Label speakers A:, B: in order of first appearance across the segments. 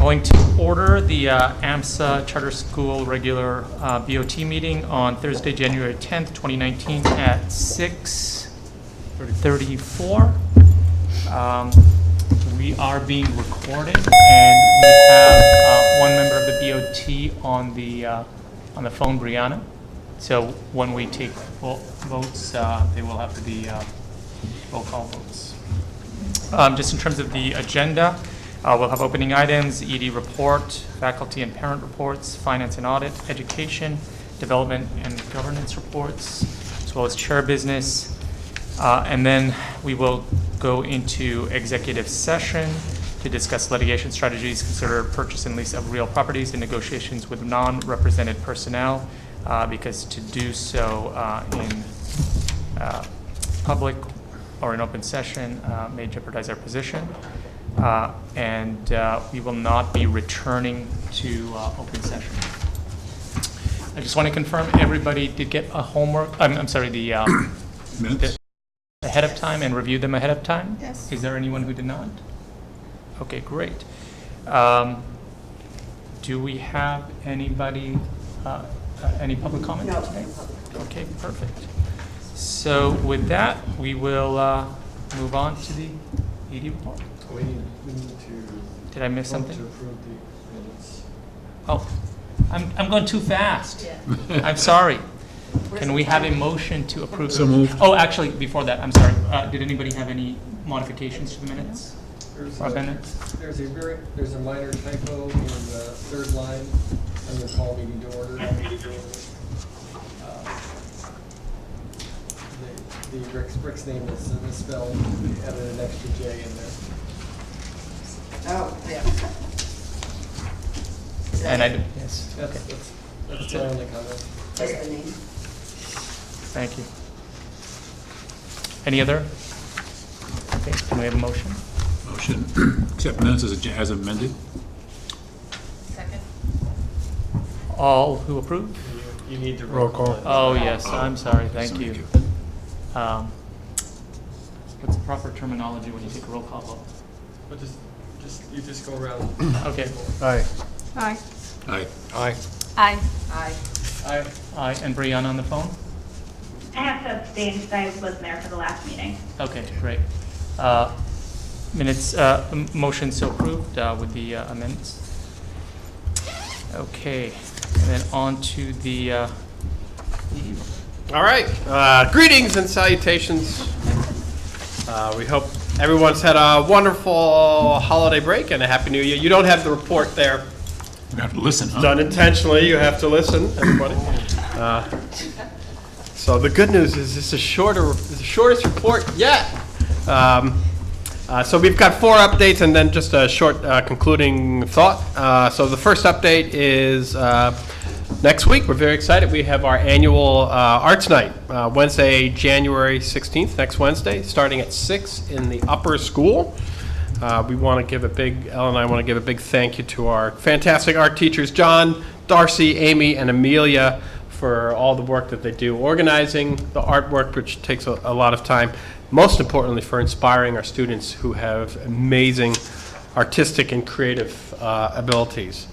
A: Going to order the AMSA Charter School regular BOT meeting on Thursday, January 10th, 2019 at 6:34. We are being recorded, and we have one member of the BOT on the phone, Brianna. So when we take votes, they will have to be roll call votes. Just in terms of the agenda, we'll have opening items, ED report, faculty and parent reports, finance and audit, education, development and governance reports, as well as chair business. And then we will go into executive session to discuss litigation strategies, consider purchase and lease of real properties, and negotiations with non-represented personnel, because to do so in public or in open session may jeopardize our position. And we will not be returning to open session. I just want to confirm everybody did get a homework, I'm sorry, the minutes ahead of time and reviewed them ahead of time?
B: Yes.
A: Is there anyone who did not? Okay, great. Do we have anybody, any public comment?
B: No.
A: Okay, perfect. So with that, we will move on to the ED report.
C: We need to.
A: Did I miss something?
C: To approve the minutes.
A: Oh, I'm going too fast.
B: Yeah.
A: I'm sorry. Can we have a motion to approve?
D: So moved.
A: Oh, actually, before that, I'm sorry. Did anybody have any modifications to the minutes?
C: There's
A: Or amendments?
C: a minor typo in the third line under call meeting to order. Rick's name is misspelled. We added an extra J in there.
B: Oh, yeah.
A: And I, yes,
C: That's my only comment.
B: Just the name.
A: thank you. Any other? Okay, can we have a motion?
D: Motion, accept minutes as amended.
B: Second.
A: All who approve?
C: You need to roll call.
A: Oh, yes, I'm sorry, thank you. What's the proper terminology when you take a roll call vote?
C: But you just go around.
A: Okay.
C: Aye.
B: Aye.
D: Aye.
C: Aye.
B: Aye. Aye.
C: Aye.
A: Aye, and Brianna on the phone?
E: I have to abstain because I wasn't there for the last meeting.
A: Okay, great. Minutes, motion so approved with the amendments. Okay, and then on to the
F: All right. Greetings and salutations. We hope everyone's had a wonderful holiday break and a happy new year. You don't have the report there.
D: You have to listen, huh?
F: Done intentionally. You have to listen, everybody. So the good news is it's the shortest report yet. So we've got 4 updates and then just a short concluding thought. So the first update is next week. We're very excited. We have our annual Arts Night, Wednesday, January 16th, next Wednesday, starting at 6 in the upper school. We want to give Elle and I want to give a big thank you to our fantastic art teachers, John, Darcy, Amy, and Amelia, for all the work that they do, organizing the artwork, which takes a lot of time. Most importantly, for inspiring our students who have amazing artistic and creative abilities.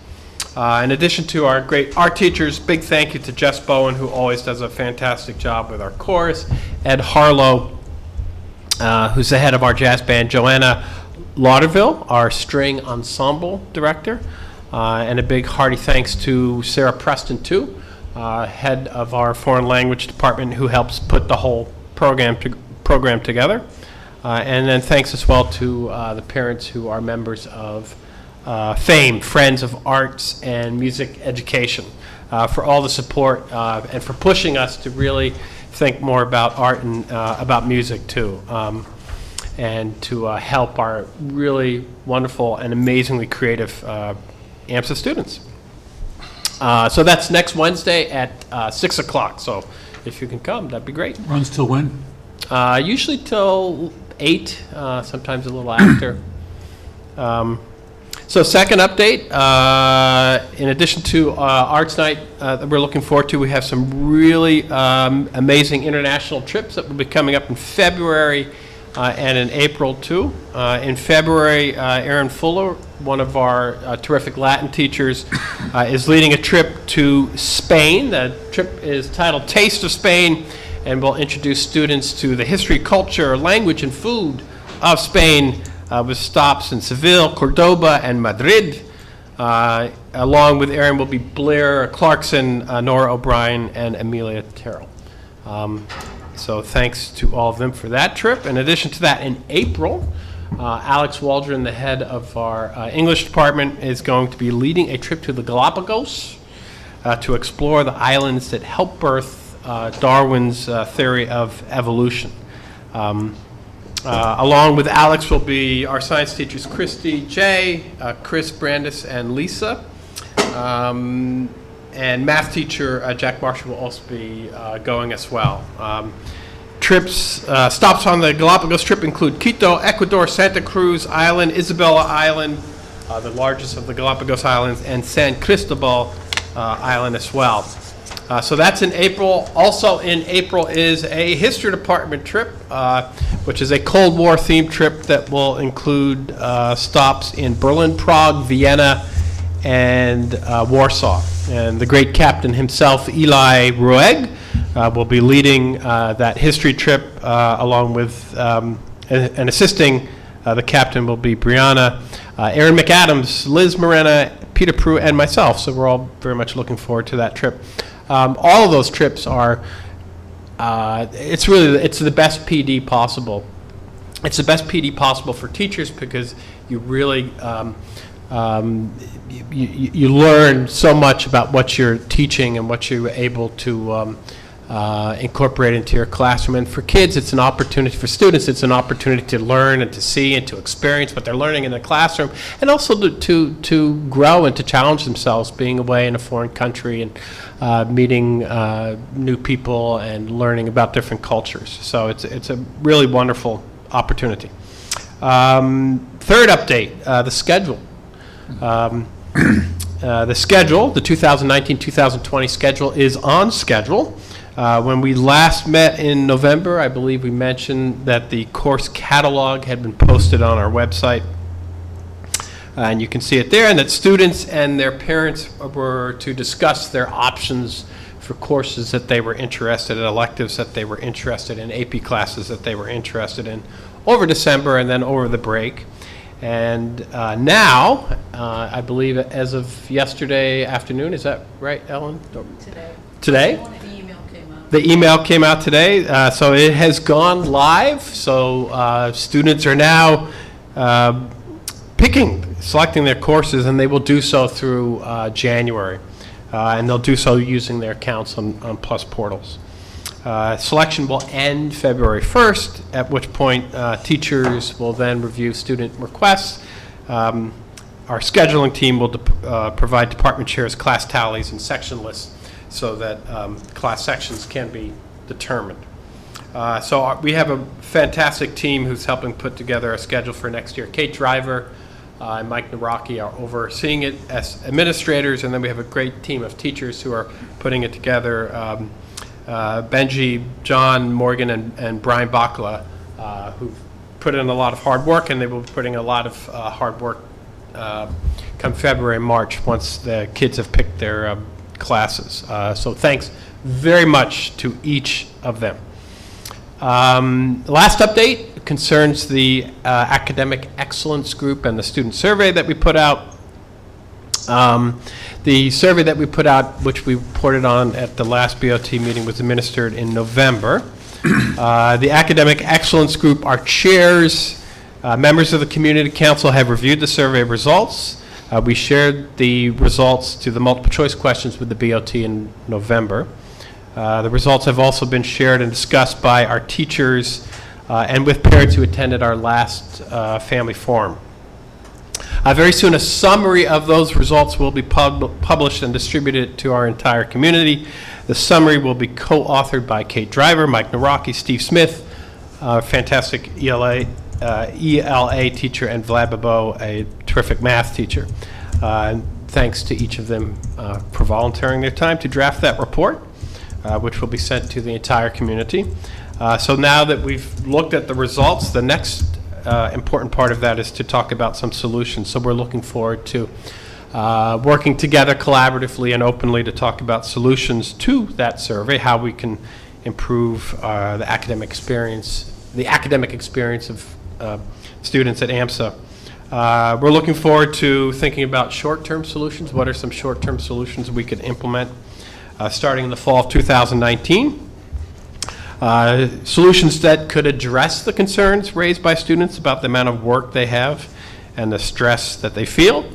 F: In addition to our great art teachers, big thank you to Jess Bowen, who always does a fantastic job with our chorus, Ed Harlow, who's the head of our jazz band, Joanna Lauderville, our string ensemble director, and a big hearty thanks to Sarah Preston, too, head of our foreign language department, who helps put the whole program together. And then thanks as well to the parents who are members of FAME, Friends of Arts and Music Education, for all the support and for pushing us to really think more about art and about music too, and to help our really wonderful and amazingly creative AMSA students. So that's next Wednesday at 6 o'clock. So if you can come, that'd be great.
D: Runs till when?
F: Usually till 8, sometimes a little after. So second update, in addition to Arts Night that we're looking forward to, we have some really amazing international trips that will be coming up in February. and in April too. In February, Aaron Fuller, one of our terrific Latin teachers, is leading a trip to Spain. The trip is titled Taste of Spain, and will introduce students to the history, culture, language, and food of Spain, with stops in Seville, Cordoba, and Madrid. Along with Aaron will be Blair Clarkson, Nora O'Brien, and Amelia Terrell. So thanks to all of them for that trip. In addition to that, in April, Alex Waldron, the head of our English department, is going to be leading a trip to the Galapagos to explore the islands that helped birth Darwin's theory of evolution. Along with Alex will be our science teachers Christy J., Chris Brandis, and Lisa. And math teacher Jack Marshall will also be going as well. Stops on the Galapagos trip include Quito, Ecuador, Santa Cruz Island, Isabela Island, the largest of the Galapagos Islands, and San Cristobal Island as well. So that's in April. Also in April is a history department trip, which is a Cold War themed trip that will include stops in Berlin, Prague, Vienna, and Warsaw. And the great captain himself, Eli Rueg, will be leading that history trip, along with and assisting the captain will be Brianna, Aaron McAdams, Liz Morena, Peter Prue, and myself. So we're all very much looking forward to that trip. All of those trips are, it's the best PD possible. It's the best PD possible for teachers because you really, you learn so much about what you're teaching and what you're able to incorporate into your classroom. And for kids, it's an opportunity, for students, it's an opportunity to learn and to see and to experience what they're learning in the classroom, and also to grow and to challenge themselves being away in a foreign country and meeting new people and learning about different cultures. So it's a really wonderful opportunity. Third update, the schedule. The schedule, the 2019-2020 schedule, is on schedule. When we last met in November, I believe we mentioned that the course catalog had been posted on our website. And you can see it there, and that students and their parents were to discuss their options for courses that they were interested in, electives that they were interested in, AP classes that they were interested in over December and then over the break. And now, I believe as of yesterday afternoon, is that right, Ellen? Today? The email came out today, so it has gone live. So students are now selecting their courses, and they will do so through January. And they'll do so using their accounts on PLUS portals. Selection will end February 1st, at which point teachers will then review student requests. Our scheduling team will provide department chairs class tallies and section lists so that class sections can be determined. So we have a fantastic team who's helping put together a schedule for next year. Kate Driver and Mike Naraki are overseeing it as administrators, and then we have a great team of teachers who are putting it together. Benji, John, Morgan, and Brian Bakla, who've put in a lot of hard work, and they will be putting a lot of hard work come February and March once the kids have picked their classes. So thanks very much to each of them. Last update concerns the Academic Excellence Group and the student survey that we put out. The survey that we put out, which we reported on at the last BOT meeting, was administered in November. The Academic Excellence Group, our chairs, members of the Community Council have reviewed the survey results. We shared the results to the multiple choice questions with the BOT in November. The results have also been shared and discussed by our teachers and with parents who attended our last family forum. Very soon, a summary of those results will be published and distributed to our entire community. The summary will be co-authored by Kate Driver, Mike Naraki, Steve Smith, fantastic ELA teacher, and Vlad Babo, a terrific math teacher. Thanks to each of them for volunteering their time to draft that report, which will be sent to the entire community. So now that we've looked at the results, the next important part of that is to talk about some solutions. So we're looking forward to working together collaboratively and openly to talk about solutions to that survey, how we can improve the academic experience of students at AMSA. We're looking forward to thinking about short-term solutions. What are some short-term solutions we could implement starting in the fall of 2019? Solutions that could address the concerns raised by students about the amount of work they have and the stress that they feel.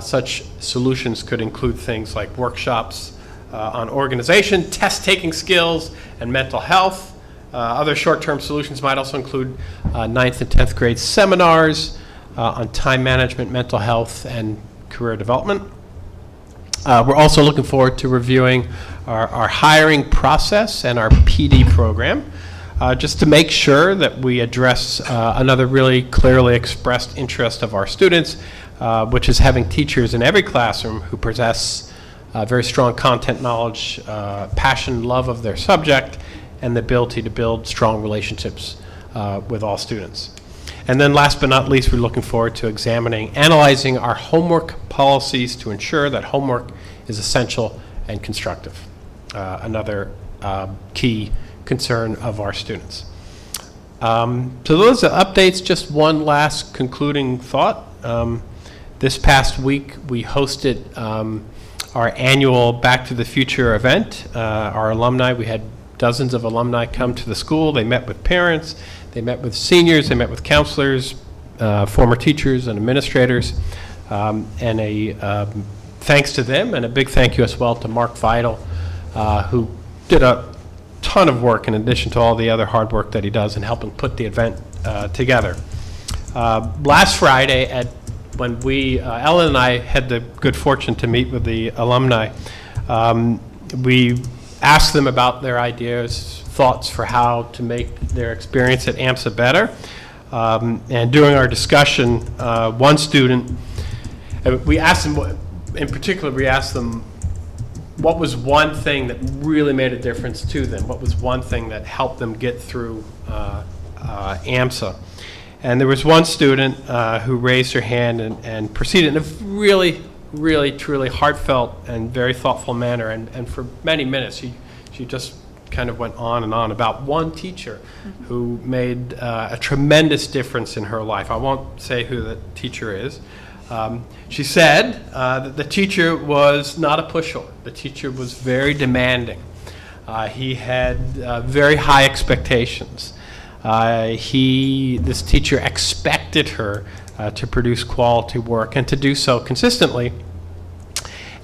F: Such solutions could include things like workshops on organization, test-taking skills, and mental health. Other short-term solutions might also include 9th and 10th grade seminars on time management, mental health, and career development. We're also looking forward to reviewing our hiring process and our PD program, just to make sure that we address another really clearly expressed interest of our students, which is having teachers in every classroom who possess very strong content knowledge, passion, love of their subject, and the ability to build strong relationships with all students. And then last but not least, we're looking forward to analyzing our homework policies to ensure that homework is essential and constructive. Another key concern of our students. So those are updates. Just one last concluding thought. This past week, we hosted our annual Back to the Future event. Our alumni, we had dozens of alumni come to the school. They met with parents, they met with seniors, they met with counselors, former teachers and administrators, and thanks to them, and a big thank you as well to Mark Vidal, who did a ton of work in addition to all the other hard work that he does in helping put the event together. Last Friday, when Ellen and I had the good fortune to meet with the alumni, we asked them about their ideas, thoughts for how to make their experience at AMSA better. And during our discussion, one student, we asked them, in particular, we asked them what was one thing that really made a difference to them? What was one thing that helped them get through AMSA? And there was one student who raised her hand and proceeded in a really, truly heartfelt and very thoughtful manner. And for many minutes, she just kind of went on and on about one teacher who made a tremendous difference in her life. I won't say who the teacher is. She said that the teacher was not a pushover. The teacher was very demanding. He had very high expectations. This teacher expected her to produce quality work and to do so consistently.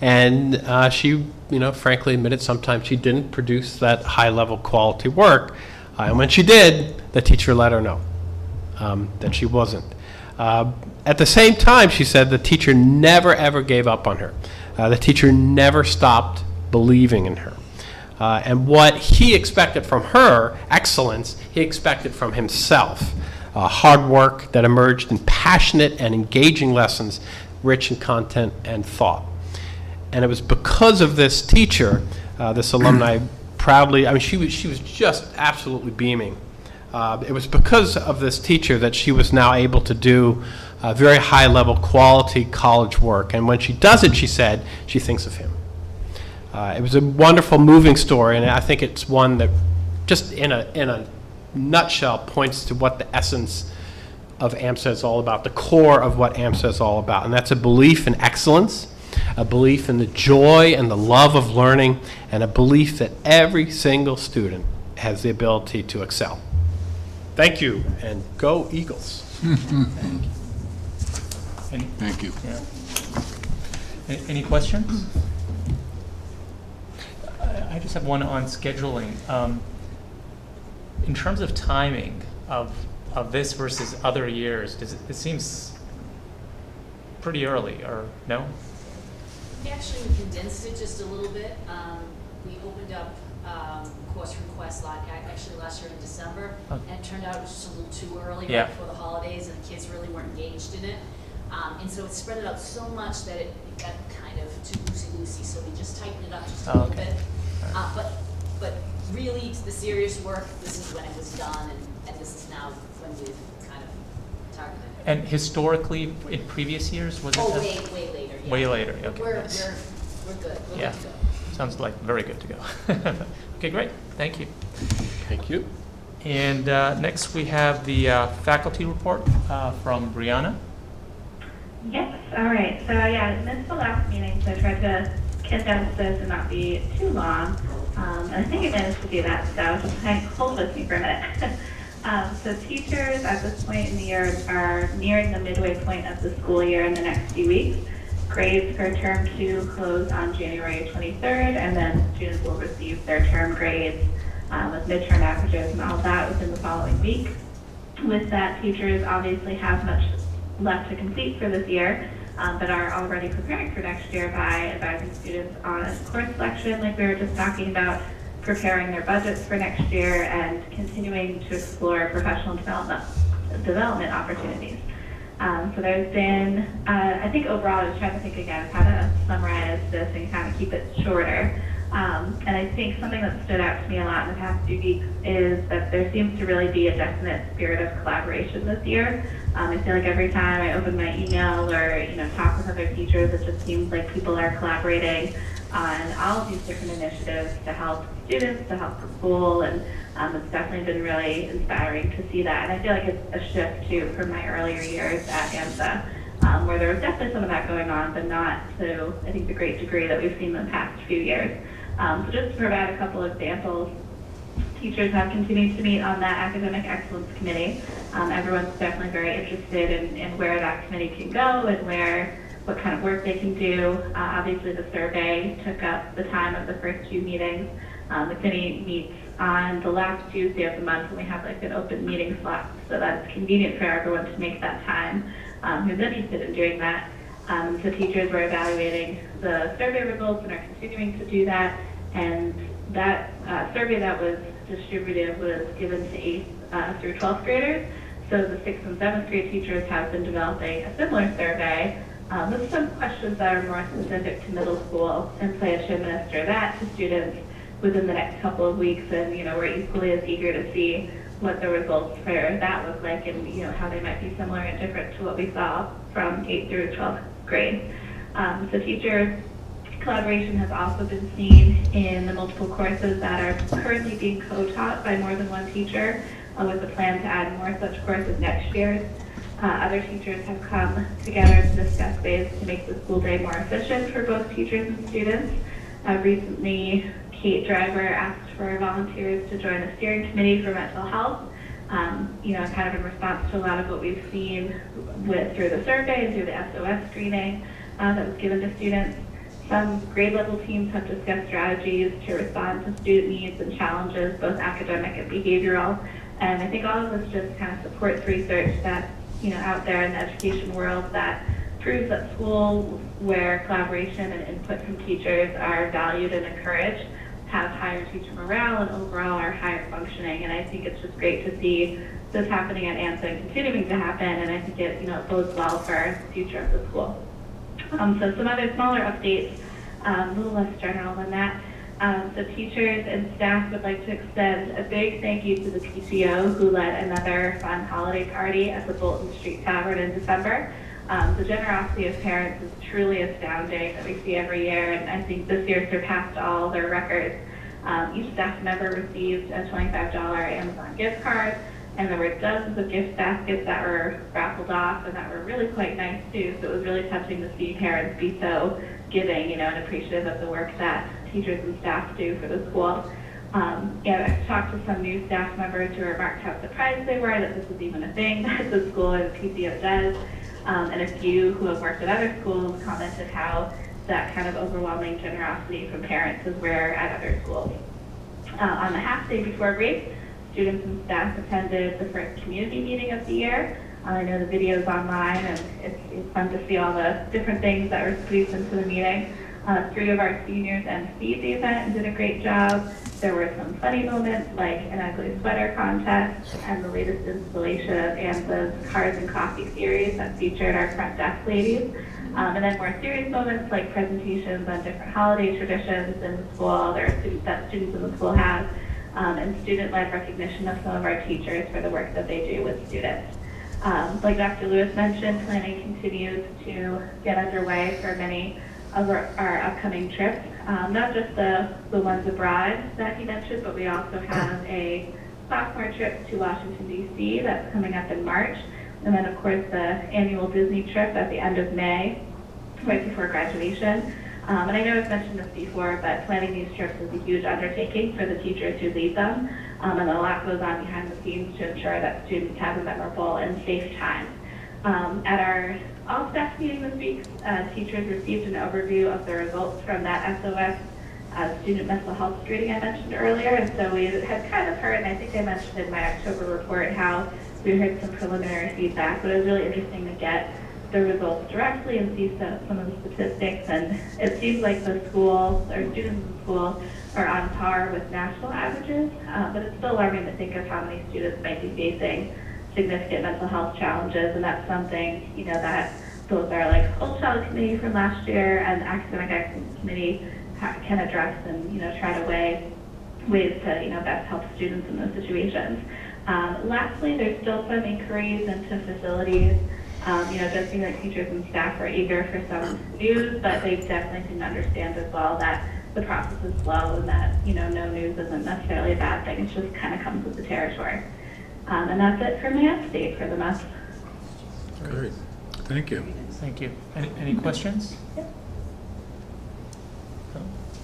F: And she, frankly admitted sometimes she didn't produce that high-level quality work. And when she did, the teacher let her know that she wasn't. At the same time, she said the teacher never, ever gave up on her. The teacher never stopped believing in her. And what he expected from her, excellence, he expected from himself. Hard work that emerged in passionate and engaging lessons, rich in content and thought. And it was because of this teacher, this alumni proudly, she was just absolutely beaming. It was because of this teacher that she was now able to do very high-level quality college work. And when she does it, she said, she thinks of him. It was a wonderful, moving story, and I think it's one that just in a nutshell points to what the essence of AMSA is all about, the core of what AMSA is all about, and that's a belief in excellence, a belief in the joy and the love of learning, and a belief that every single student has the ability to excel. Thank you, and go Eagles.
D: Thank you.
A: Yeah. Any questions? I just have one on scheduling. In terms of timing of this versus other years, it seems pretty early, or no?
G: Actually, we condensed it just a little bit. We opened up course requests actually last year in December, and it turned out it was just a little too early right before the holidays, and the kids really weren't engaged in it. And so it spread it out so much that it got kind of too loosey-loosey, so we just tightened it up just a little bit. But really, the serious work, this is when it was done, and this is now when we've kind of targeted it.
A: And historically, in previous years, was it?
G: Oh, way later, yeah.
A: Way later, okay,
G: We're
A: yes.
G: good, we're
A: Yeah.
G: good to go.
A: Sounds like very good to go. Okay, great, thank you.
F: Thank you.
A: And next, we have the faculty report from Brianna.
E: Yes, all right. So yeah, I missed the last meeting, so I tried to condense this and not be too long. And I think I managed to do that, so just kind of hold with me for a minute. So teachers at this point in the year are nearing the midway point of the school year in the next few weeks. Grades for term 2 close on January 23rd, and then students will receive their term grades with midterm averages and all that within the following week. With that, teachers obviously have much left to complete for this year, but are already preparing for next year by advising students on course selection, like we were just talking about, preparing their budgets for next year, and continuing to explore professional development opportunities. So there's been, I think overall, I was trying to think again of how to summarize this and kind of keep it shorter. And I think something that stood out to me a lot in the past few weeks is that there seems to really be a definite spirit of collaboration this year. I feel like every time I open my email or talk with other teachers, it just seems like people are collaborating on all of these different initiatives to help students, to help the school, and it's definitely been really inspiring to see that. And I feel like it's a shift too from my earlier years at AMSA, where there was definitely some of that going on, but not to, I think, the great degree that we've seen in the past few years. So just to provide a couple of examples, teachers have continued to meet on that academic excellence committee. Everyone's definitely very interested in where that committee can go and what kind of work they can do. Obviously, the survey took up the time of the first few meetings. The committee meets on the last Tuesday of the month, and we have like an open meeting slot, so that it's convenient for everyone to make that time who's interested in doing that. So teachers were evaluating the survey results and are continuing to do that. And that survey that was distributed was given to 8th through 12th graders. So the 6th and 7th grade teachers have been developing a similar survey with some questions that are more specific to middle school, and plan to administer that to students within the next couple of weeks. And we're equally as eager to see what the results for that look like, and how they might be similar and different to what we saw from 8th through 12th grade. So teacher collaboration has also been seen in the multiple courses that are currently being co-taught by more than one teacher, with a plan to add more such courses next year. Other teachers have come together to discuss ways to make the school day more efficient for both teachers and students. Recently, Kate Driver asked for volunteers to join the steering committee for mental health, kind of in response to a lot of what we've seen through the survey and through the SOS screening that was given to students. Some grade level teams have discussed strategies to respond to student needs and challenges, both academic and behavioral. And I think all of this just kind of supports research that's out there in the education world that proves that schools where collaboration and input from teachers are valued and encouraged have higher teacher morale and overall are higher functioning. And I think it's just great to see this happening at AMSA and continuing to happen. And I think it bodes well for the future of the school. So some other smaller updates, a little less general than that. So teachers and staff would like to extend a big thank you to the PTO who led another fun holiday party at the Bolton Street Tavern in December. The generosity of parents is truly astounding that we see every year, and I think this year surpassed all their records. Each staff member received a $25 Amazon gift card, and there were dozens of gift baskets that were raffled off and that were really quite nice too. So it was really touching to see parents be so giving, and appreciative of the work that teachers and staff do for the school. I talked to some new staff members who remarked how surprised they were that this was even a thing that the school and the PTO does. And a few who have worked at other schools commented how that kind of overwhelming generosity from parents is rare at other schools. On the half day before break, students and staff attended the first community meeting of the year. I know the video's online, and it's fun to see all the different things that were squeezed into the meeting. 3 of our seniors emceed the event and did a great job. There were some funny moments like an ugly sweater contest and the latest installation of AMSA's Cards and Coffee series that featured our front desk ladies. And then more serious moments like presentations on different holiday traditions in the school, there are students in the school have. and student-led recognition of some of our teachers for the work that they do with students. Like Dr. Lewis mentioned, planning continues to get underway for many of our upcoming trips. Not just the ones abroad that he mentioned, but we also have a sophomore trip to Washington, D.C. that's coming up in March. And then, of course, the annual Disney trip at the end of May, right before graduation. And I know I've mentioned this before, but planning these trips is a huge undertaking for the teachers who lead them. And a lot goes on behind the scenes to ensure that students have a memorable and safe time. At our all-staff meeting this week, teachers received an overview of the results from that SOS student mental health screening I mentioned earlier. And so we had kind of heard, and I think I mentioned in my October report, how we heard some preliminary feedback, but it was really interesting to get the results directly and see some of the statistics. And it seems like the school, or students in the school, are on par with national averages, but it's still alarming to think of how many students might be facing significant mental health challenges, and that's something, that both our whole child committee from last year and the academic excellence committee can address and, try to weigh ways to, best help students in those situations. Lastly, there's still some inquiries into facilities. Just seeing that teachers and staff are eager for some news, but they definitely didn't understand as well that the process is slow and that, no news isn't necessarily a bad thing. It just kind of comes with the territory. And that's it for my update for the month.
D: Great. Thank you.
A: Thank you. Any questions?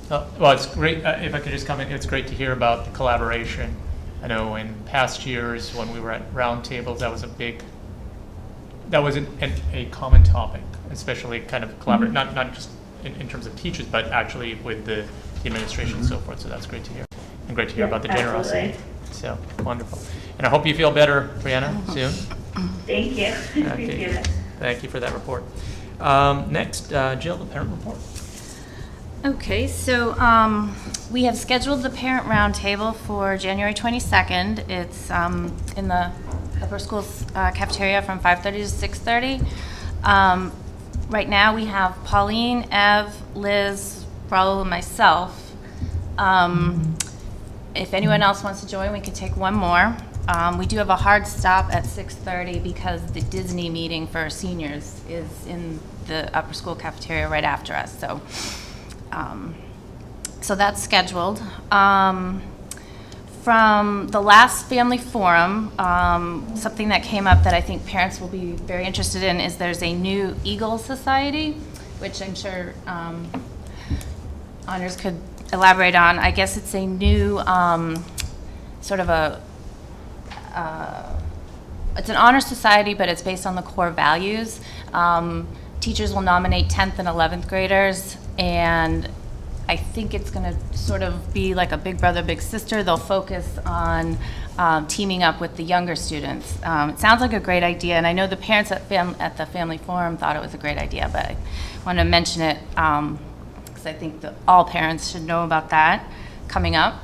A: Well, it's great, if I could just comment, it's great to hear about the collaboration. I know in past years when we were at roundtables, that was a common topic, especially kind of collaborate, not just in terms of teachers, but actually with the administration and so forth. So that's great to hear. And great to hear about the generosity. So wonderful. And I hope you feel better, Brianna, soon.
E: Thank you. Appreciate it.
A: Thank you for that report. Next, Jill, the parent report.
H: Okay, so we have scheduled the parent roundtable for January 22nd. It's in the upper school's cafeteria from 5:30 to 6:30. Right now we have Pauline, Ev, Liz, Raul, and myself. If anyone else wants to join, we could take one more. We do have a hard stop at 6:30 because the Disney meeting for seniors is in the upper school cafeteria right after us. So that's scheduled. From the last family forum, something that came up that I think parents will be very interested in is there's a new Eagle Society, which I'm sure Honors could elaborate on. I guess it's a new sort of it's an honor society, but it's based on the core values. Teachers will nominate 10th and 11th graders, and I think it's going to sort of be like a big brother, big sister. They'll focus on teaming up with the younger students. It sounds like a great idea, and I know the parents at the family forum thought it was a great idea, but I want to mention it because I think that all parents should know about that coming up.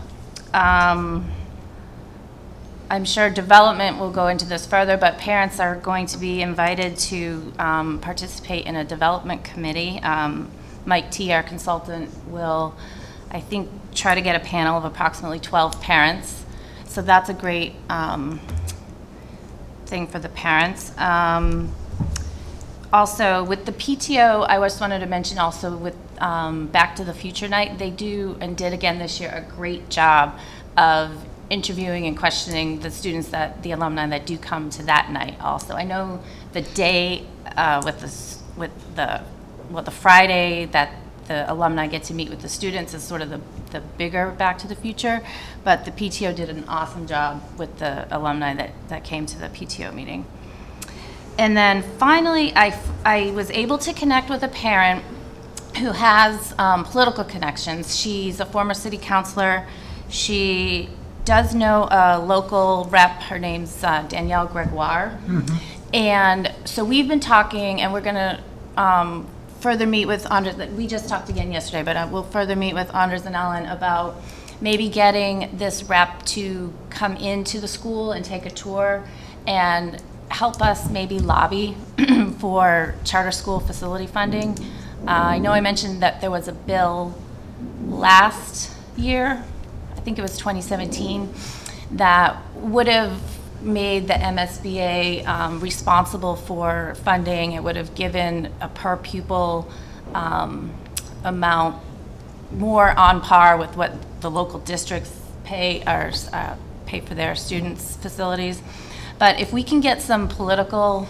H: I'm sure development will go into this further, but parents are going to be invited to participate in a development committee. Mike T., our consultant, will, I think, try to get a panel of approximately 12 parents. So that's a great thing for the parents. Also, with the PTO, I just wanted to mention also with Back to the Future Night, they do and did again this year a great job of interviewing and questioning the students, the alumni that do come to that night also. I know the day with the Friday that the alumni get to meet with the students is sort of the bigger Back to the Future, but the PTO did an awesome job with the alumni that came to the PTO meeting. And then finally, I was able to connect with a parent who has political connections. She's a former city councilor. She does know a local rep. Her name's Danielle Gregoire. Mm-hmm. And so we've been talking, and we're going to further meet with Anders. We just talked again yesterday, but we'll further meet with Anders and Ellen about maybe getting this rep to come into the school and take a tour and help us maybe lobby for charter school facility funding. I know I mentioned that there was a bill last year, I think it was 2017, that would have made the MSBA responsible for funding. It would have given a per pupil amount more on par with what the local districts pay for their students' facilities. But if we can get some political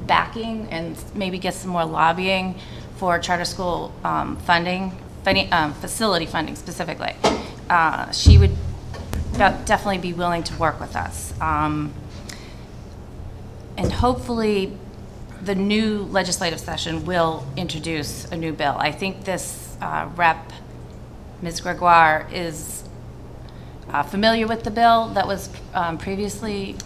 H: backing and maybe get some more lobbying for charter school facility funding specifically, she would definitely be willing to work with us. And hopefully the new legislative session will introduce a new bill. I think this rep, Ms. Gregoire, is familiar with the bill that was previously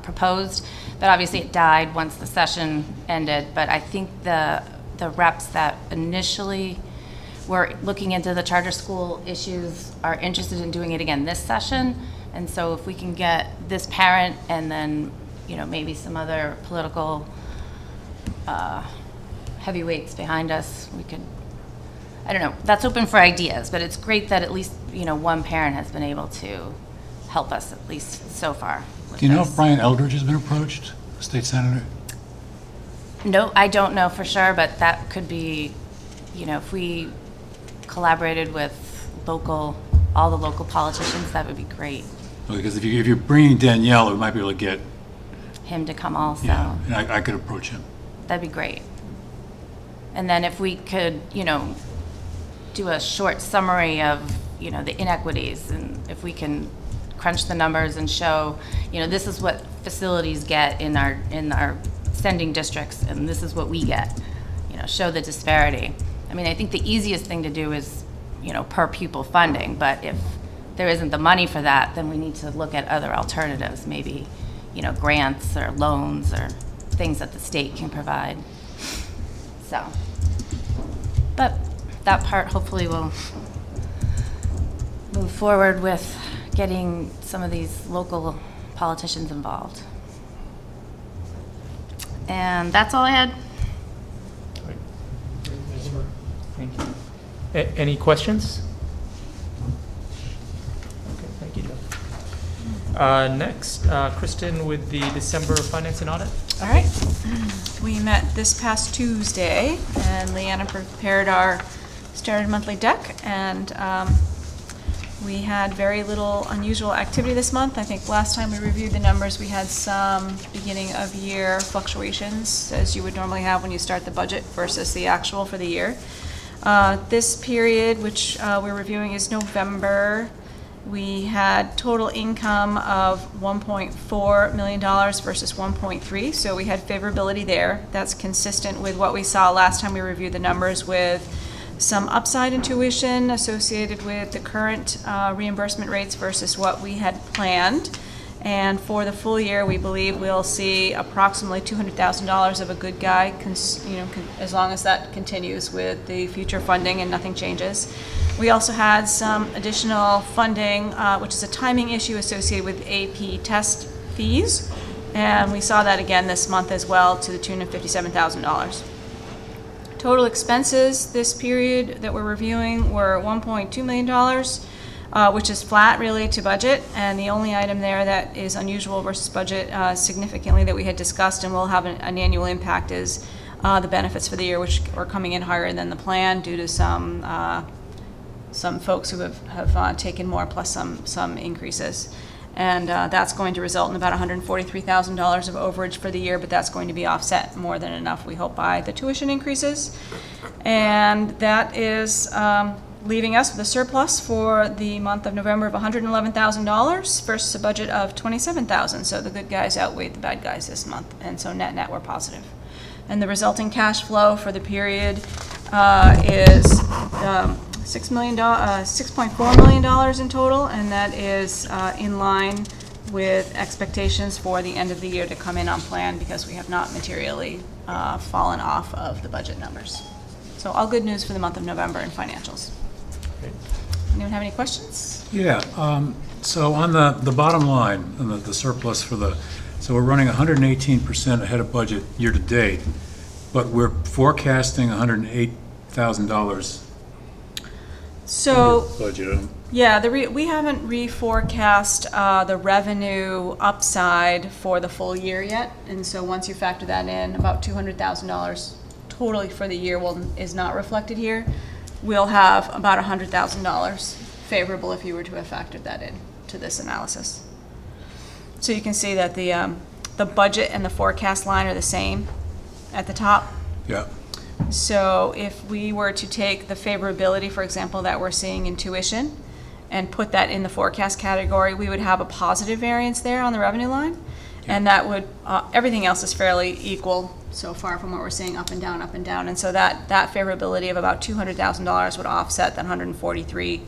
H: proposed, but obviously it died once the session ended. But I think the reps that initially were looking into the charter school issues are interested in doing it again this session. And so if we can get this parent and then, maybe some other political heavyweights behind us, we could, I don't know, that's open for ideas, but it's great that at least, one parent has been able to help us, at least so far.
D: Do you know if Brian Eldridge has been approached, state senator?
H: No, I don't know for sure, but that could be, if we collaborated with all the local politicians, that would be great.
D: Well, because if you're bringing Danielle, we might be able to get
H: Him to come also.
D: Yeah, and I could approach him.
H: That'd be great. And then if we could, do a short summary of, the inequities, and if we can crunch the numbers and show, this is what facilities get in our sending districts, and this is what we get, show the disparity. I mean, I think the easiest thing to do is, per pupil funding, but if there isn't the money for that, then we need to look at other alternatives, maybe, grants or loans or things that the state can provide. So, but that part hopefully will move forward with getting some of these local politicians involved. And that's all I had.
A: Thank you. Any questions? Okay, thank you, Joe. Next, Kristen with the December Finance and Audit.
I: All right. We met this past Tuesday, and Leanna prepared our standard monthly deck, and we had very little unusual activity this month. I think last time we reviewed the numbers, we had some beginning of year fluctuations, as you would normally have when you start the budget versus the actual for the year. This period, which we're reviewing, is November. We had total income of $1.4 million versus 1.3, so we had favorability there. That's consistent with what we saw last time we reviewed the numbers, with some upside in tuition associated with the current reimbursement rates versus what we had planned. And for the full year, we believe we'll see approximately $200,000 of a good guy, as long as that continues with the future funding and nothing changes. We also had some additional funding, which is a timing issue associated with AP test fees. And we saw that again this month as well, to the tune of $57,000. Total expenses this period that we're reviewing were $1.2 million, which is flat really to budget. And the only item there that is unusual versus budget significantly that we had discussed and will have an annual impact is the benefits for the year, which are coming in higher than the plan due to some folks who have taken more, plus some increases. And that's going to result in about $143,000 of overage for the year, but that's going to be offset more than enough, we hope, by the tuition increases. And that is leaving us with a surplus for the month of November of $111,000 versus a budget of $27,000. So the good guys outweighed the bad guys this month, and so net we're positive. And the resulting cash flow for the period is $6.4 million in total, and that is in line with expectations for the end of the year to come in on plan, because we have not materially fallen off of the budget numbers. So all good news for the month of November in financials.
A: Great.
I: Anyone have any questions?
D: Yeah, so on the bottom line, and the surplus so we're running 118% ahead of budget year to date, but we're forecasting $108,000
I: So,
D: Budget,
I: yeah, we haven't reforecast the revenue upside for the full year yet. And so once you factor that in, about $200,000 totally for the year is not reflected here. We'll have about $100,000 favorable if you were to have factored that in to this analysis. So you can see that the budget and the forecast line are the same at the top.
D: yeah.
I: So if we were to take the favorability, for example, that we're seeing in tuition and put that in the forecast category, we would have a positive variance there on the revenue line. And that would, everything else is fairly equal so far from what we're seeing up and down, up and down. And so that favorability of about $200,000 would offset that 143,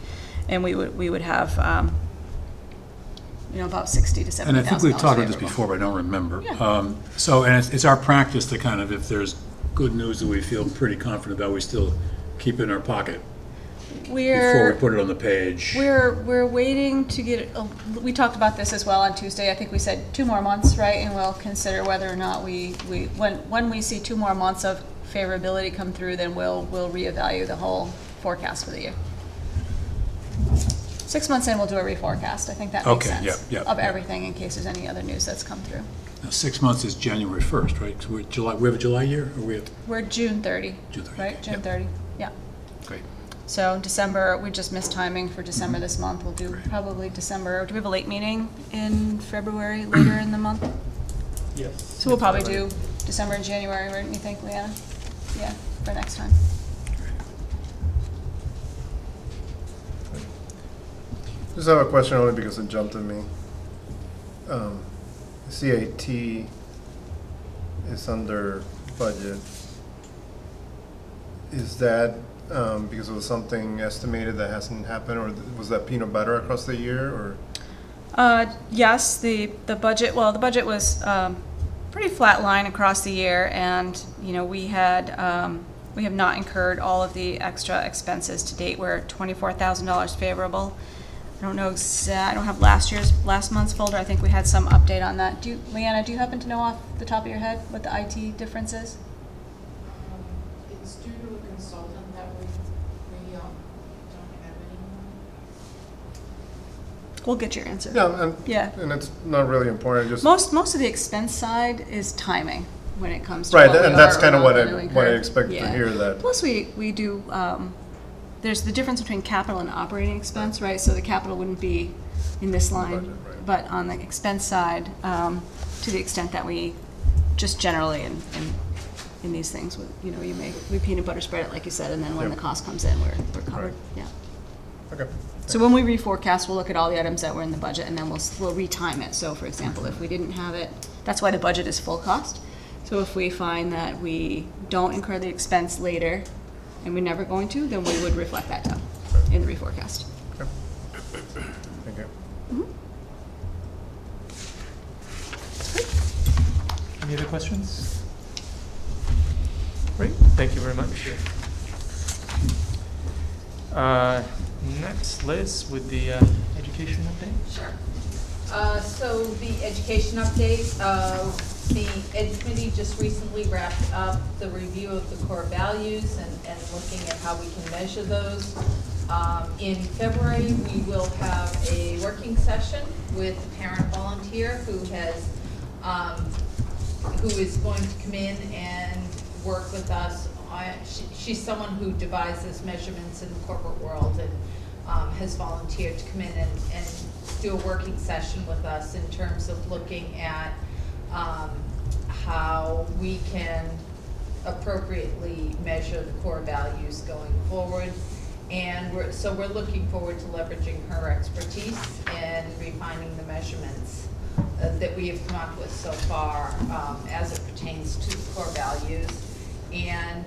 I: and we would have, about 60 to 70,000.
D: And I think we've talked about this
I: favorable.
D: before, but I don't remember.
I: Yeah.
D: So, and it's our practice to kind of, if there's good news that we feel pretty confident about, we still keep in our pocket before we put it on the page.
I: We're waiting to get, we talked about this as well on Tuesday. I think we said 2 more months, right? And we'll consider whether or not when we see 2 more months of favorability come through, then we'll reevaluate the whole forecast for the year. 6 months in, we'll do a reforecast. I think that makes
D: Okay,
I: sense.
D: yeah,
I: Of
D: yeah.
I: everything in case there's any other news that's come through.
D: Now, 6 months is January 1st, right? So we have a July year, or we have,
I: We're June 30,
D: June 30,
I: right? June
D: yep.
I: 30, yeah.
D: great.
I: So December, we just missed timing for December this month. We'll do
D: Right.
I: probably December. Do we have a late meeting in February, later in the month?
C: Yes.
I: So we'll probably do December and January, wouldn't you think, Leanna? Yeah, for next time.
J: Just have a question only because it jumped at me. CAT is under budget. Is that because it was something estimated that hasn't happened, or was that peanut butter across the year, or?
I: Yes, the budget, well, the budget was pretty flat line across the year, and, we have not incurred all of the extra expenses to date. We're $24,000 favorable. I don't know I don't have last month's folder. I think we had some update on that. Leanna, do you happen to know off the top of your head what the IT difference is?
B: It's due to a consultant that we don't have anymore.
I: We'll get your answer.
J: Yeah,
I: Yeah.
J: and it's not really important, just.
I: Most of the expense side is timing when it comes to
J: Right,
I: what we
J: and that's
I: are or
J: kind of
I: not
J: what
I: gonna
J: I
I: incur.
J: expected to
I: Yeah.
J: hear, that.
I: Plus, we do, there's the difference between capital and operating expense, right? So the capital wouldn't be in this line,
J: budget, right.
I: but on the expense side, to the extent that we just generally in these things, we peanut butter spread it, like you said, and then when
J: Yep.
I: the cost comes in, we're covered,
J: Right.
I: yeah.
J: Okay.
I: So when we reforecast, we'll look at all the items that were in the budget, and then we'll retime it. So for example, if we didn't have it, that's why the budget is full cost. So if we find that we don't incur the expense later, and we're never going to, then we would reflect that down in the reforecast.
J: Okay. Thank you.
A: Any other questions? Great, thank you very much. Next, Liz, with the education update.
B: Sure. So the education update, the Ed Committee just recently wrapped up the review of the core values and looking at how we can measure those. In February, we will have a working session with a parent volunteer who is going to come in and work with us. She's someone who devises measurements in the corporate world and has volunteered to come in and do a working session with us in terms of looking at how we can appropriately measure the core values going forward. And we're looking forward to leveraging her expertise and refining the measurements that we have come up with so far as it pertains to the core values. And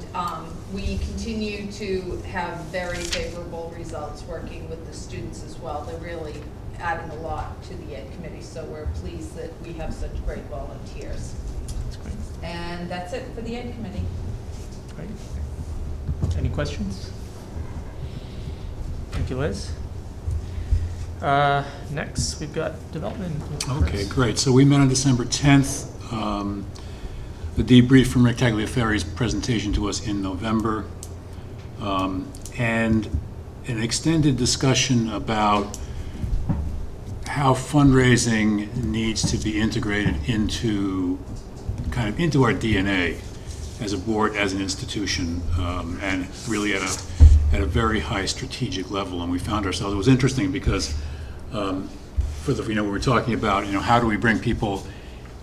B: we continue to have very favorable results working with the students as well. They're really adding a lot to the Ed Committee, so we're pleased that we have such great volunteers.
A: That's great.
B: And that's it for the Ed Committee.
A: Great. Any questions? Thank you, Liz. Next, we've got development. with
D: Okay,
A: Chris.
D: great. So we met on December 10th. The debrief from Rick Tagliaferri's presentation to us in November. And an extended discussion about how fundraising needs to be integrated into our DNA as a board, as an institution, and really at a very high strategic level. And we found ourselves, it was interesting because we were talking about, how do we bring people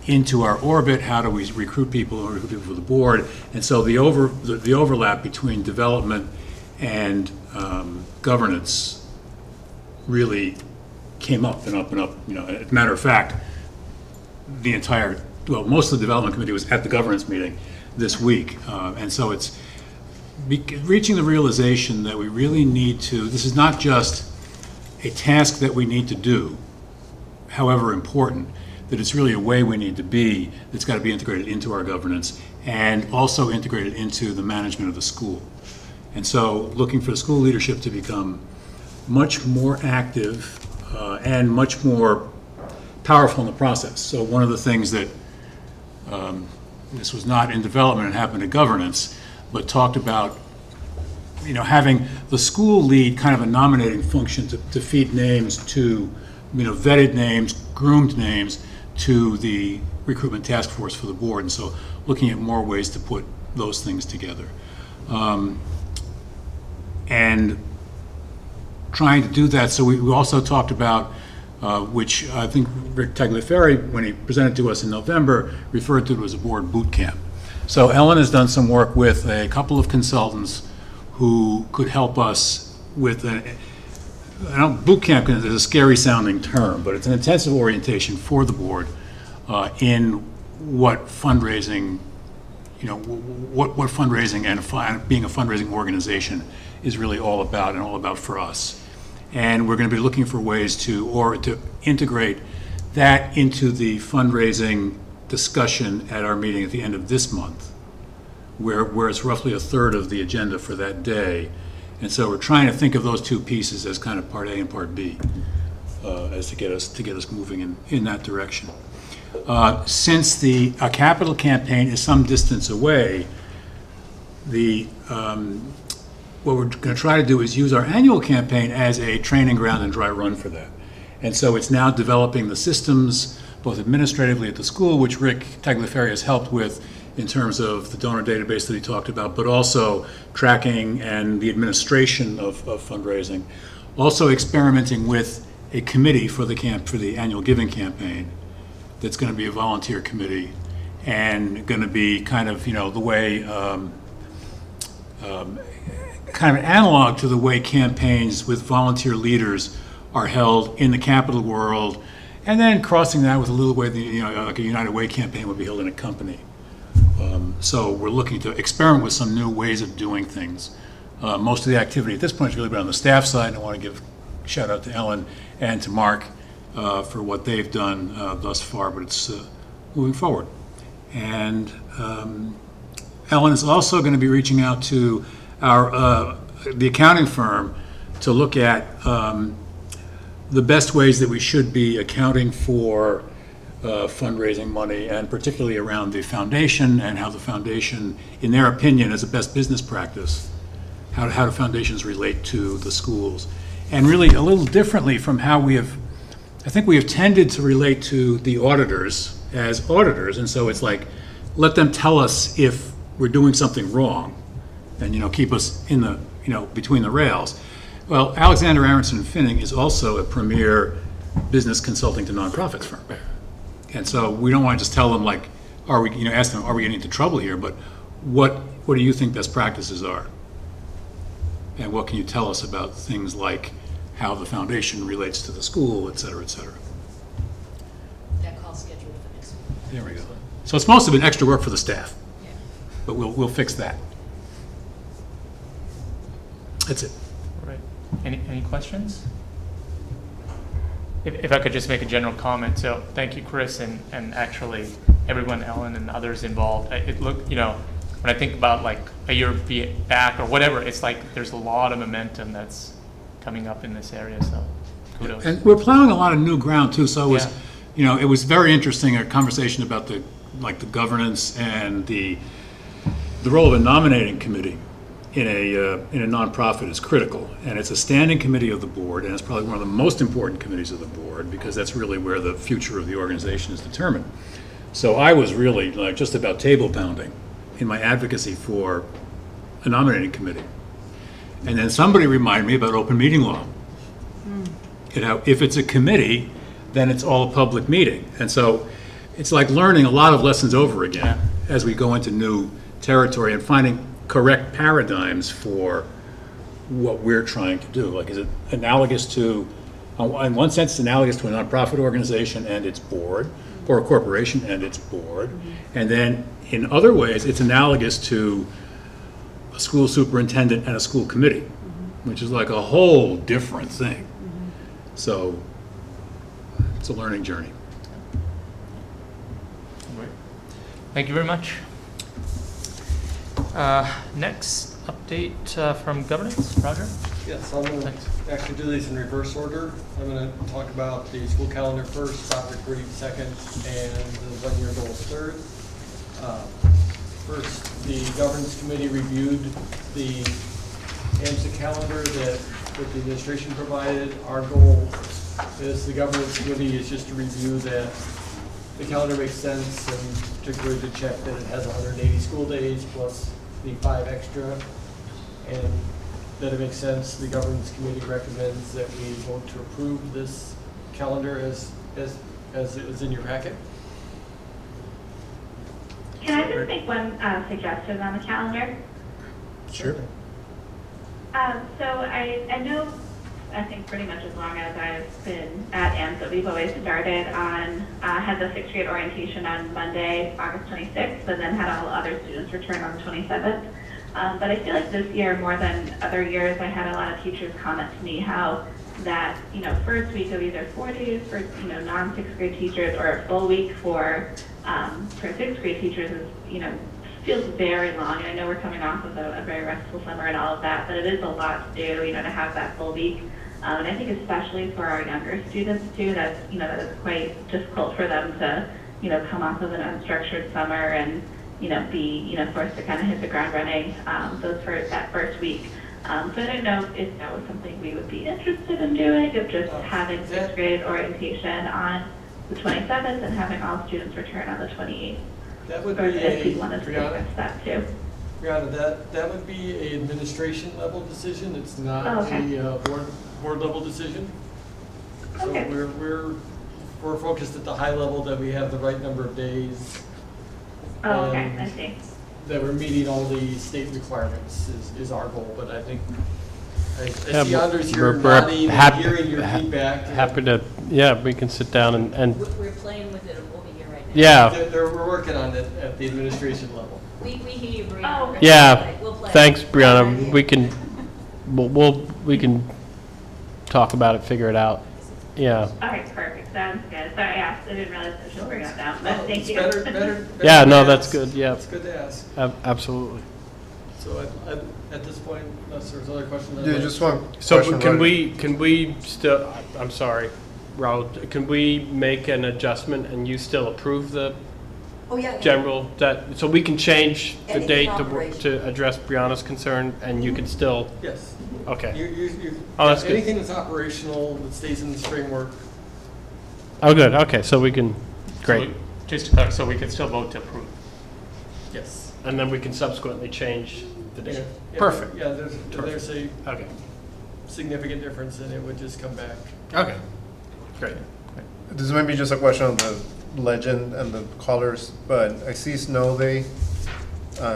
D: into our orbit, how do we recruit people for the board, and so the overlap between development and governance really came up and up and up. As a matter of fact, most of the development committee was at the governance meeting this week, and so it's reaching the realization that we really need to, this is not just a task that we need to do, however important, that it's really a way we need to be that's got to be integrated into our governance and also integrated into the management of the school. And so looking for the school leadership to become much more active and much more powerful in the process. So one of the things that, this was not in development, it happened in governance, but talked about having the school lead kind of a nominating function to feed names to, vetted names, groomed names to the recruitment task force for the board. And so looking at more ways to put those things together. And trying to do that, so we also talked about, which I think Rick Tagliaferri, when he presented to us in November, referred to it as a board boot camp. So Ellen has done some work with a couple of consultants who could help us with boot camp is a scary sounding term, but it's an intensive orientation for the board in what fundraising, what fundraising and being a fundraising organization is really all about, and all about for us. And we're going to be looking for ways to integrate that into the fundraising discussion at our meeting at the end of this month, where it's roughly a third of the agenda for that day. And so we're trying to think of those two pieces as kind of part A and part B, as to get us moving in that direction. Since the capital campaign is some distance away, what we're going to try to do is use our annual campaign as a training ground and dry run for that. And so it's now developing the systems, both administratively at the school, which Rick Tagliaferri has helped with in terms of the donor database that he talked about, but also tracking and the administration of fundraising. Also experimenting with a committee for the annual giving campaign that's going to be a volunteer committee and going to be kind of, the way, kind of analog to the way campaigns with volunteer leaders are held in the capital world, and then crossing that with a little way, like a United Way campaign would be held in a company. So we're looking to experiment with some new ways of doing things. Most of the activity at this point has really been on the staff side. I want to give a shout out to Ellen and to Mark for what they've done thus far, but it's moving forward. And Ellen is also going to be reaching out to the accounting firm to look at the best ways that we should be accounting for fundraising money, and particularly around the foundation and how the foundation, in their opinion, as a best business practice, how do foundations relate to the schools. And really a little differently from how I think we have tended to relate to the auditors as auditors, and so it's like, let them tell us if we're doing something wrong and, keep us in the, between the rails. Well, Alexander Aronson Finning is also a premier business consulting to nonprofits firm. And so we don't want to just tell them ask them, are we getting into trouble here? But what do you think best practices are? And what can you tell us about things like how the foundation relates to the school, et cetera, et cetera?
G: That call's scheduled for next week.
D: There we go. So it's mostly been extra work for the staff,
G: Yeah.
D: but we'll fix that. That's it.
A: All right. Any questions? If I could just make a general comment, so thank you, Chris, and actually everyone, Ellen and others involved. It looked, when I think about like a year back or whatever, it's like there's a lot of momentum that's coming up in this area, so kudos.
D: And we're plowing a lot of new ground too, so it was, it was very interesting, a conversation about the governance and the role of a nominating committee. in a nonprofit is critical, and it's a standing committee of the board, and it's probably one of the most important committees of the board, because that's really where the future of the organization is determined. So I was really like just about table pounding in my advocacy for a nominating committee. And then somebody reminded me about open meeting law. You know, if it's a committee, then it's all a public meeting. And so it's like learning a lot of lessons over again as we go into new territory and finding correct paradigms for what we're trying to do. Like, is it analogous to, in one sense, it's analogous to a nonprofit organization and its board, or a corporation and its board. And then in other ways, it's analogous to a school superintendent and a school committee, which is like a whole different thing. So it's a learning journey.
A: Great. Thank you very much. Next update from governance, Roger?
C: Yes, I'm going to actually do these in reverse order. I'm going to talk about the school calendar first, stop recruiting second, and the one-year goals third. First, the governance committee reviewed the AMSA calendar that the administration provided. Our goal as the governance committee is just to review that the calendar makes sense, and particularly to check that it has 180 school days plus the 5 extra, and that it makes sense. The governance committee recommends that we vote to approve this calendar as it was in your packet.
E: Can I just make one suggestion on the calendar?
J: Sure.
E: So I know, I think pretty much as long as I've been at AMSA, we've always started on, had the 6th grade orientation on Monday, August 26th, and then had all other students return on the 27th. But I feel like this year, more than other years, I had a lot of teachers comment to me how that, first week of either 4 days for, non-6th grade teachers, or a full week for 6th grade teachers is, feels very long. And I know we're coming off of a very restful summer and all of that, but it is a lot to do, to have that full week. And I think especially for our younger students too, that is quite difficult for them to, come off of an unstructured summer and, be, forced to kind of hit the ground running that first week. So I don't know if that was something we would be interested in doing, of just having 6th grade orientation on the 27th and having all students return on the 28th.
C: That would
E: Or
C: be
E: if people wanted to discuss that too.
C: Brianna, that would be an administration level decision. It's not a board level decision. So
E: Okay.
C: we're focused at the high level that we have the right number of days.
E: Oh, okay, I see.
C: That we're meeting all the state requirements is our goal, but I think, I
F: Yeah,
C: see Andres here
F: we're
C: nodding and
F: happy-
C: hearing your feedback.
F: Happy to, we can sit down and
G: We're playing with it over here right now.
F: yeah,
C: We're working on it at the administration level.
G: We hear you, Brianna.
E: Oh.
F: yeah.
G: We'll play.
F: Thanks, Brianna. We can talk about it, figure it out. Yeah.
E: All right, perfect. Sounds good. Sorry, I didn't realize I should bring that down, but
C: No,
E: thank
C: it's
E: you.
C: better
F: Yeah,
C: to
F: no,
C: ask.
F: that's good. Yeah,
C: It's good to ask.
F: absolutely.
C: So at this point, unless there's other questions.
J: Yeah, just one
F: So
J: question.
F: can we still, I'm sorry, Raul, can we make an adjustment and you still approve the
K: Oh, yeah.
F: general, so we can change the
K: Anything
F: date
K: operational.
F: to address Brianna's concern and you can still,
C: Yes.
F: okay.
C: Oh,
F: that's good.
C: Anything that's operational that stays in this framework.
F: Oh, good, okay, so we can, great.
A: Just to clarify, so we can still vote to approve.
C: Yes.
F: And then we can subsequently change the date.
C: Yeah,
F: Perfect.
C: Yeah, there's a
F: Okay,
C: significant difference and it would just come back.
F: okay, great.
J: This may be just a question on the legend and the colors, but I see snow day.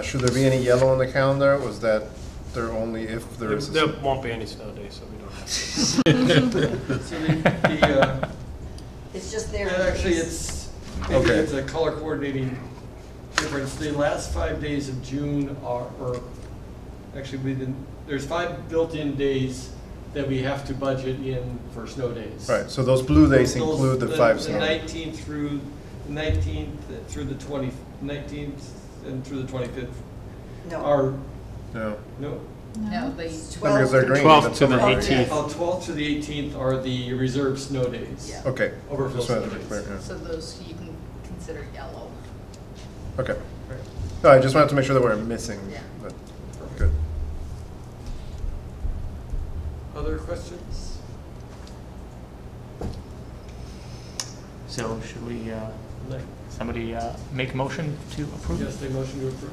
J: Should there be any yellow on the calendar? Was that there only if there is?
F: There won't be any snow days, so we don't have to.
C: So the
K: It's just there.
C: actually it's, maybe
J: Okay.
C: it's a color coordinating difference. The last 5 days of June there's 5 built-in days that we have to budget in for snow days.
J: Right, so those blue days
C: Those-
J: include the 5 snow.
C: The 19th through the 19th and through the 25th
K: No.
C: are,
J: No,
C: no,
B: No, the
J: because they're green.
F: 12th
J: that's
F: to the
J: what I'm-
F: 18th.
C: 12th to the 18th are the reserved snow days.
B: Yeah.
J: Okay.
C: Overflow
J: Just wanted to
C: snow
J: be clear,
C: days.
J: yeah.
B: So those you can consider yellow.
J: Okay. No, I just wanted to make sure that we're missing,
B: Yeah.
J: but, good.
C: Other questions?
A: So should we,
C: No.
A: somebody make a motion to approve?
C: Yes, a motion to approve.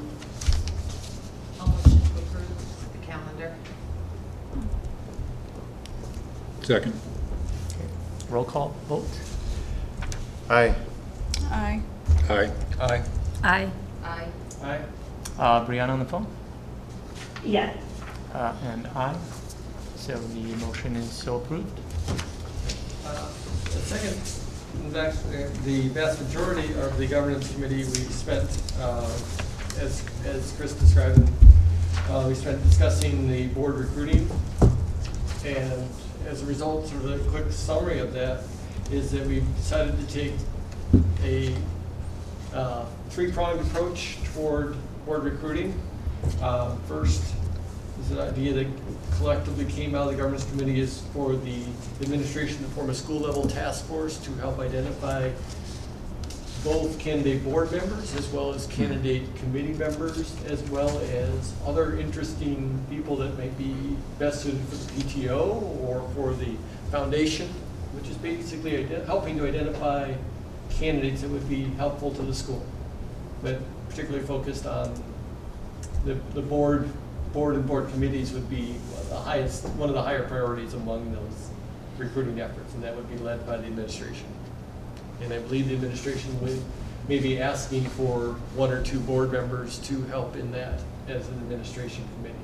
B: I'll motion to approve the calendar.
D: Second.
A: Roll call vote?
J: Aye.
I: Aye.
D: Aye.
C: Aye.
H: Aye.
B: Aye.
C: Aye.
A: Brianna on the phone?
E: Yes.
A: And aye. So the motion is so approved.
C: The second, the vast majority of the governance committee, we spent, as Chris described, we spent discussing the board recruiting. And as a result, sort of a quick summary of that is that we've decided to take a three-pronged approach toward board recruiting. First is an idea that collectively came out of the governance committee is for the administration to form a school-level task force to help identify both candidate board members as well as candidate committee members, as well as other interesting people that may be best suited for the PTO or for the foundation, which is basically helping to identify candidates that would be helpful to the school, but particularly focused on the board and board committees would be one of the higher priorities among those recruiting efforts, and that would be led by the administration. And I believe the administration may be asking for one or two board members to help in that as an administration committee.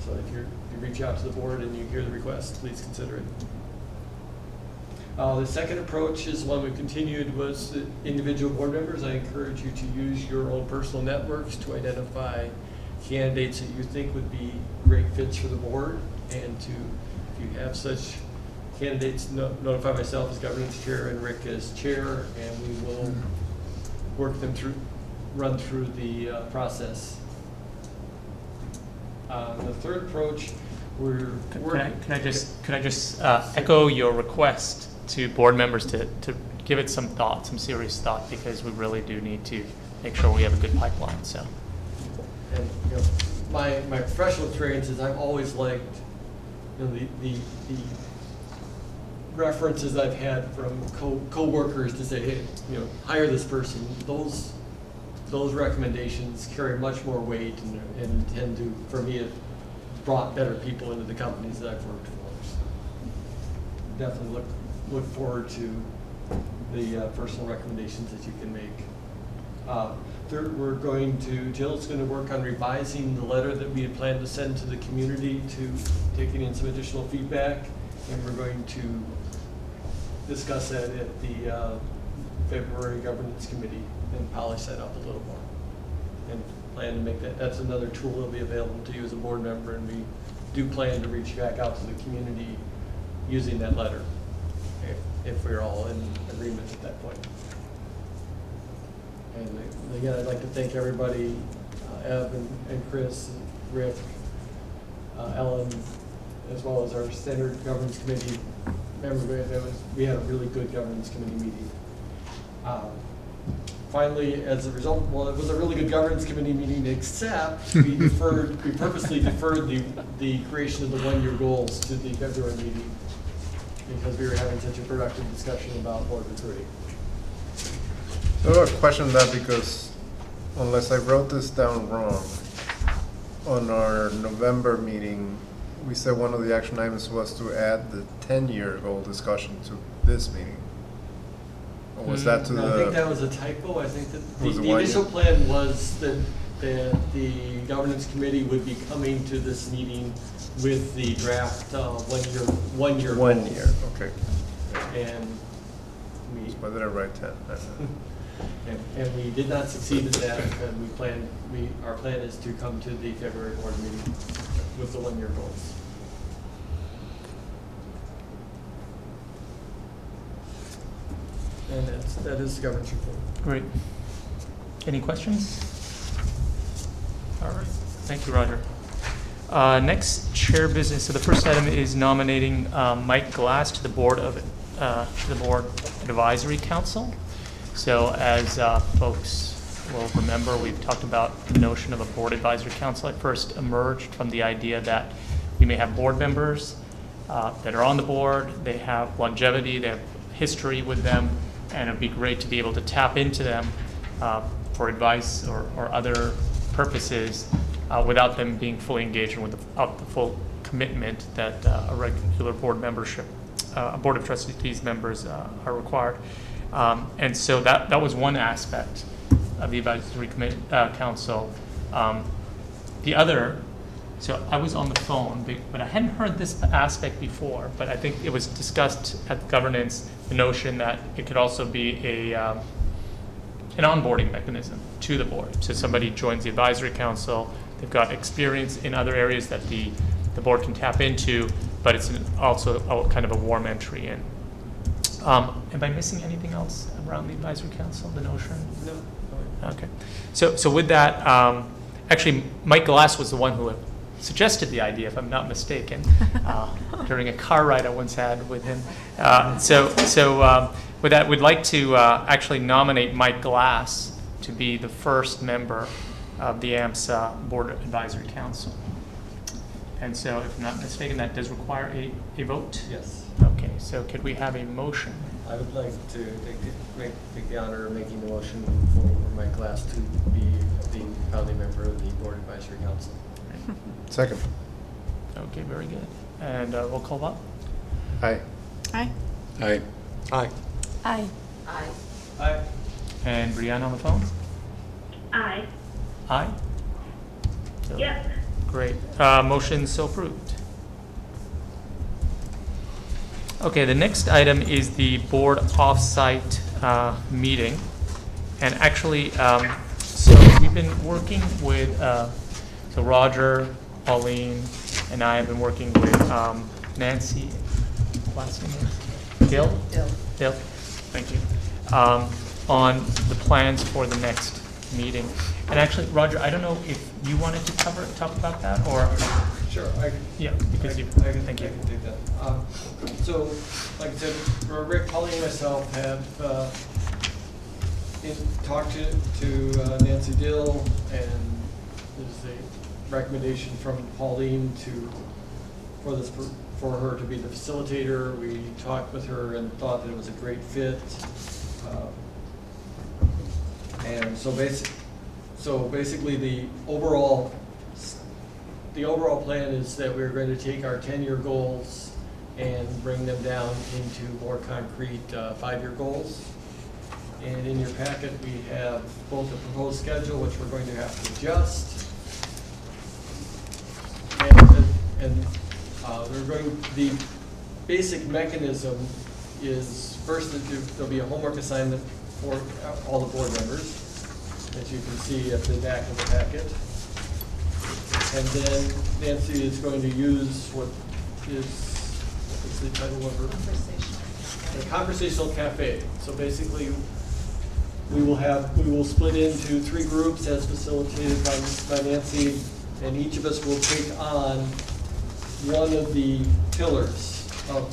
C: So if you reach out to the board and you hear the request, please consider it. The second approach is one we've continued was the individual board members. I encourage you to use your own personal networks to identify candidates that you think would be great fits for the board, and to, if you have such candidates, notify myself as governance chair and Rick as chair, and we will work them through, run through the process. The third approach,
A: Could I just echo your request to board members to give it some thought, some serious thought, because we really do need to make sure we have a good pipeline, so.
C: And, you know, my professional experience is I've always liked, you know, the references I've had from co-workers to say, hey, you know, hire this person. Those recommendations carry much more weight and tend to, for me, have brought better people into the companies that I've worked for. So definitely look forward to the personal recommendations that you can make. Third, Jill's going to work on revising the letter that we had planned to send to the community, to taking in some additional feedback, and we're going to discuss that at the February governance committee and polish that up a little more. And plan to make that's another tool that'll be available to you as a board member, and we do plan to reach back out to the community using that letter, if we're all in agreement at that point. And again, I'd like to thank everybody, Ev and Chris, and Rick, Ellen, as well as our standard governance committee members. We had a really good governance committee meeting. Finally, as a result, well, it was a really good governance committee meeting, except we purposely deferred the creation of the one-year goals to the February meeting because we were having such a productive discussion about board recruiting.
J: I have a question on that, because unless I wrote this down wrong, on our November meeting, we said one of the action items was to add the 10-year goal discussion to this meeting. Or was that to
C: No, I think that was a typo. I think that
J: Was it
C: the
J: 1
C: initial
J: year?
C: plan was that the governance committee would be coming to this meeting with the draft one year.
J: 1 year, okay.
C: And we
J: Why did I write 10?
C: and we did not succeed in that, and our plan is to come to the February board meeting with the 1 year goals. And that is the governance report.
A: Great. Any questions? All right, thank you, Roger. Next, chair business. So the first item is nominating Mike Glass to the board advisory council. So as folks will remember, we've talked about the notion of a board advisory council. It first emerged from the idea that we may have board members that are on the board, they have longevity, they have history with them, and it'd be great to be able to tap into them for advice or other purposes without them being fully engaged and without the full commitment that a regular board membership, a Board of Trustees members are required. And so that was one aspect of the advisory council. The other, so I was on the phone, but I hadn't heard this aspect before, but I think it was discussed at governance, the notion that it could also be an onboarding mechanism to the board. So somebody joins the advisory council, they've got experience in other areas that the board can tap into, but it's also kind of a warm entry in. Am I missing anything else around the advisory council, the notion?
C: No.
A: Okay. So with that, actually, Mike Glass was the one who suggested the idea, if I'm not mistaken, during a car ride I once had with him. With that, we'd like to actually nominate Mike Glass to be the first member of the AMSA Board Advisory Council. And so, if I'm not mistaken, that does require a vote?
C: Yes.
A: Okay, so could we have a motion?
C: I would like to take the honor of making the motion for my class to be the founding member of the Board Advisory Council.
J: Second.
A: Okay, very good. And roll call vote?
J: Aye.
I: Aye.
J: Aye. Aye.
H: Aye.
B: Aye.
C: Aye.
A: And Brianna on the phone?
E: Aye.
A: Aye? So,
E: Yep.
A: great. Motion so approved. Okay, the next item is the board offsite meeting. And actually, so we've been working with, so Roger, Pauline, and I have been working with Nancy, last name is Dill? Dill, thank you, on the plans for the next meeting. And actually, Roger, I don't know if you wanted to talk about that, or?
C: Sure.
A: Yeah, because you, thank you.
C: I can take that. So, like I said, Rick, Pauline, and myself have talked to Nancy Dill, and there's a recommendation from Pauline for her to be the facilitator. We talked with her and thought that it was a great fit. And so basically the overall plan is that we're going to take our 10-year goals and bring them down into more concrete 5-year goals. And in your packet, we have both a proposed schedule, which we're going to have to adjust. And the basic mechanism is first that there'll be a homework assignment for all the board members, as you can see at the back of the packet. And then Nancy is going to use what is the title of her? The Conversational Cafe. So basically, we will split into 3 groups as facilitated by Nancy, and each of us will take on one of the pillars of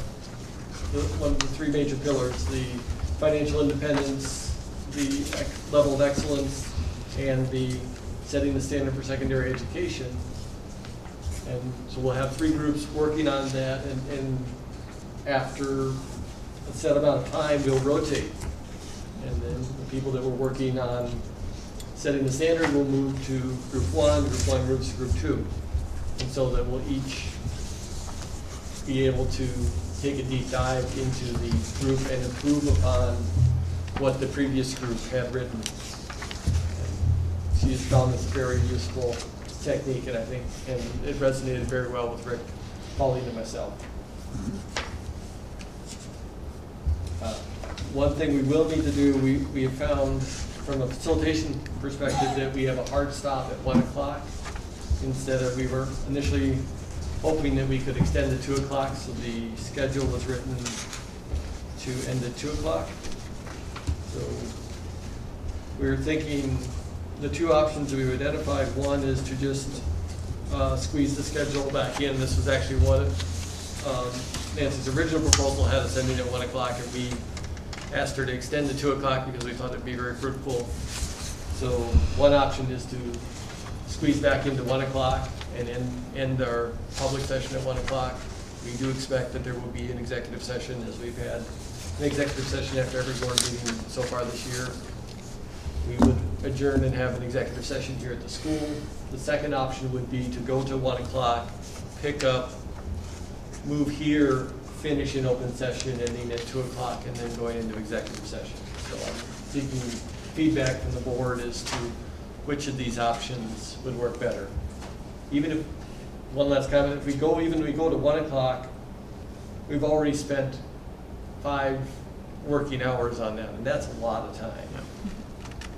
C: one of the 3 major pillars: the financial independence, the level of excellence, and the setting the standard for secondary education. And so we'll have 3 groups working on that, and after a set amount of time, we'll rotate. And then the people that were working on setting the standard will move to group 1 moves to group 2. And so that we'll each be able to take a deep dive into the group and improve upon what the previous group had written. And she has found this a very useful technique, and I think it resonated very well with Rick, Pauline, and myself. One thing we will need to do, we have found from a facilitation perspective that we have a hard stop at 1 o'clock instead of, we were initially hoping that we could extend to 2 o'clock, so the schedule was written to end at 2 o'clock. So we're thinking the 2 options that we've identified. One is to just squeeze the schedule back in. This was actually what Nancy's original proposal had us ending at 1 o'clock, and we asked her to extend to 2 o'clock because we thought it'd be very fruitful. So one option is to squeeze back into 1 o'clock, and end our public session at 1 o'clock. We do expect that there will be an executive session, as we've had an executive session after every board meeting so far this year. We would adjourn and have an executive session here at the school. The second option would be to go to 1 o'clock, pick up, move here, finish in open session, ending at 2 o'clock, and then going into executive session. So I'm seeking feedback from the board as to which of these options would work better. Even if, one last comment, if we go to 1 o'clock, we've already spent 5 working hours on that, and that's a lot of time.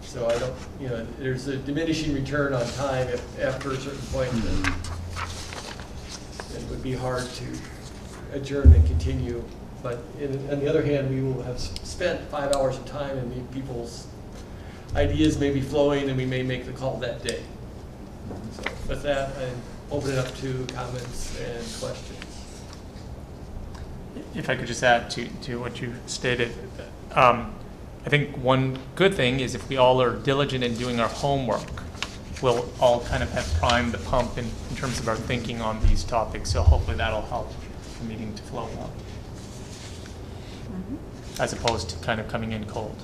C: So I don't, there's a diminishing return on time after a certain point, and it would be hard to adjourn and continue. But on the other hand, we will have spent 5 hours of time, and people's ideas may be flowing, and we may make the call that day. So with that, I open it up to comments and questions.
A: If I could just add to what you stated, I think one good thing is if we all are diligent in doing our homework, we'll all kind of have primed the pump in terms of our thinking on these topics. So hopefully that'll help the meeting to flow well, as opposed to kind of coming in cold.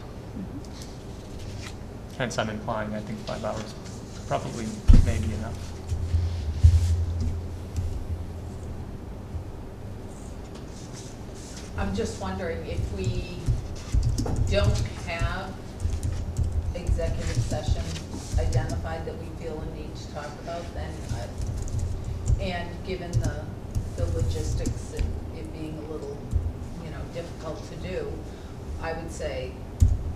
A: Hence, I'm implying I think 5 hours probably may be enough.
B: I'm just wondering if we don't have executive session identified that we feel a need to talk about, then, and given the logistics and it being a little, difficult to do, I would say,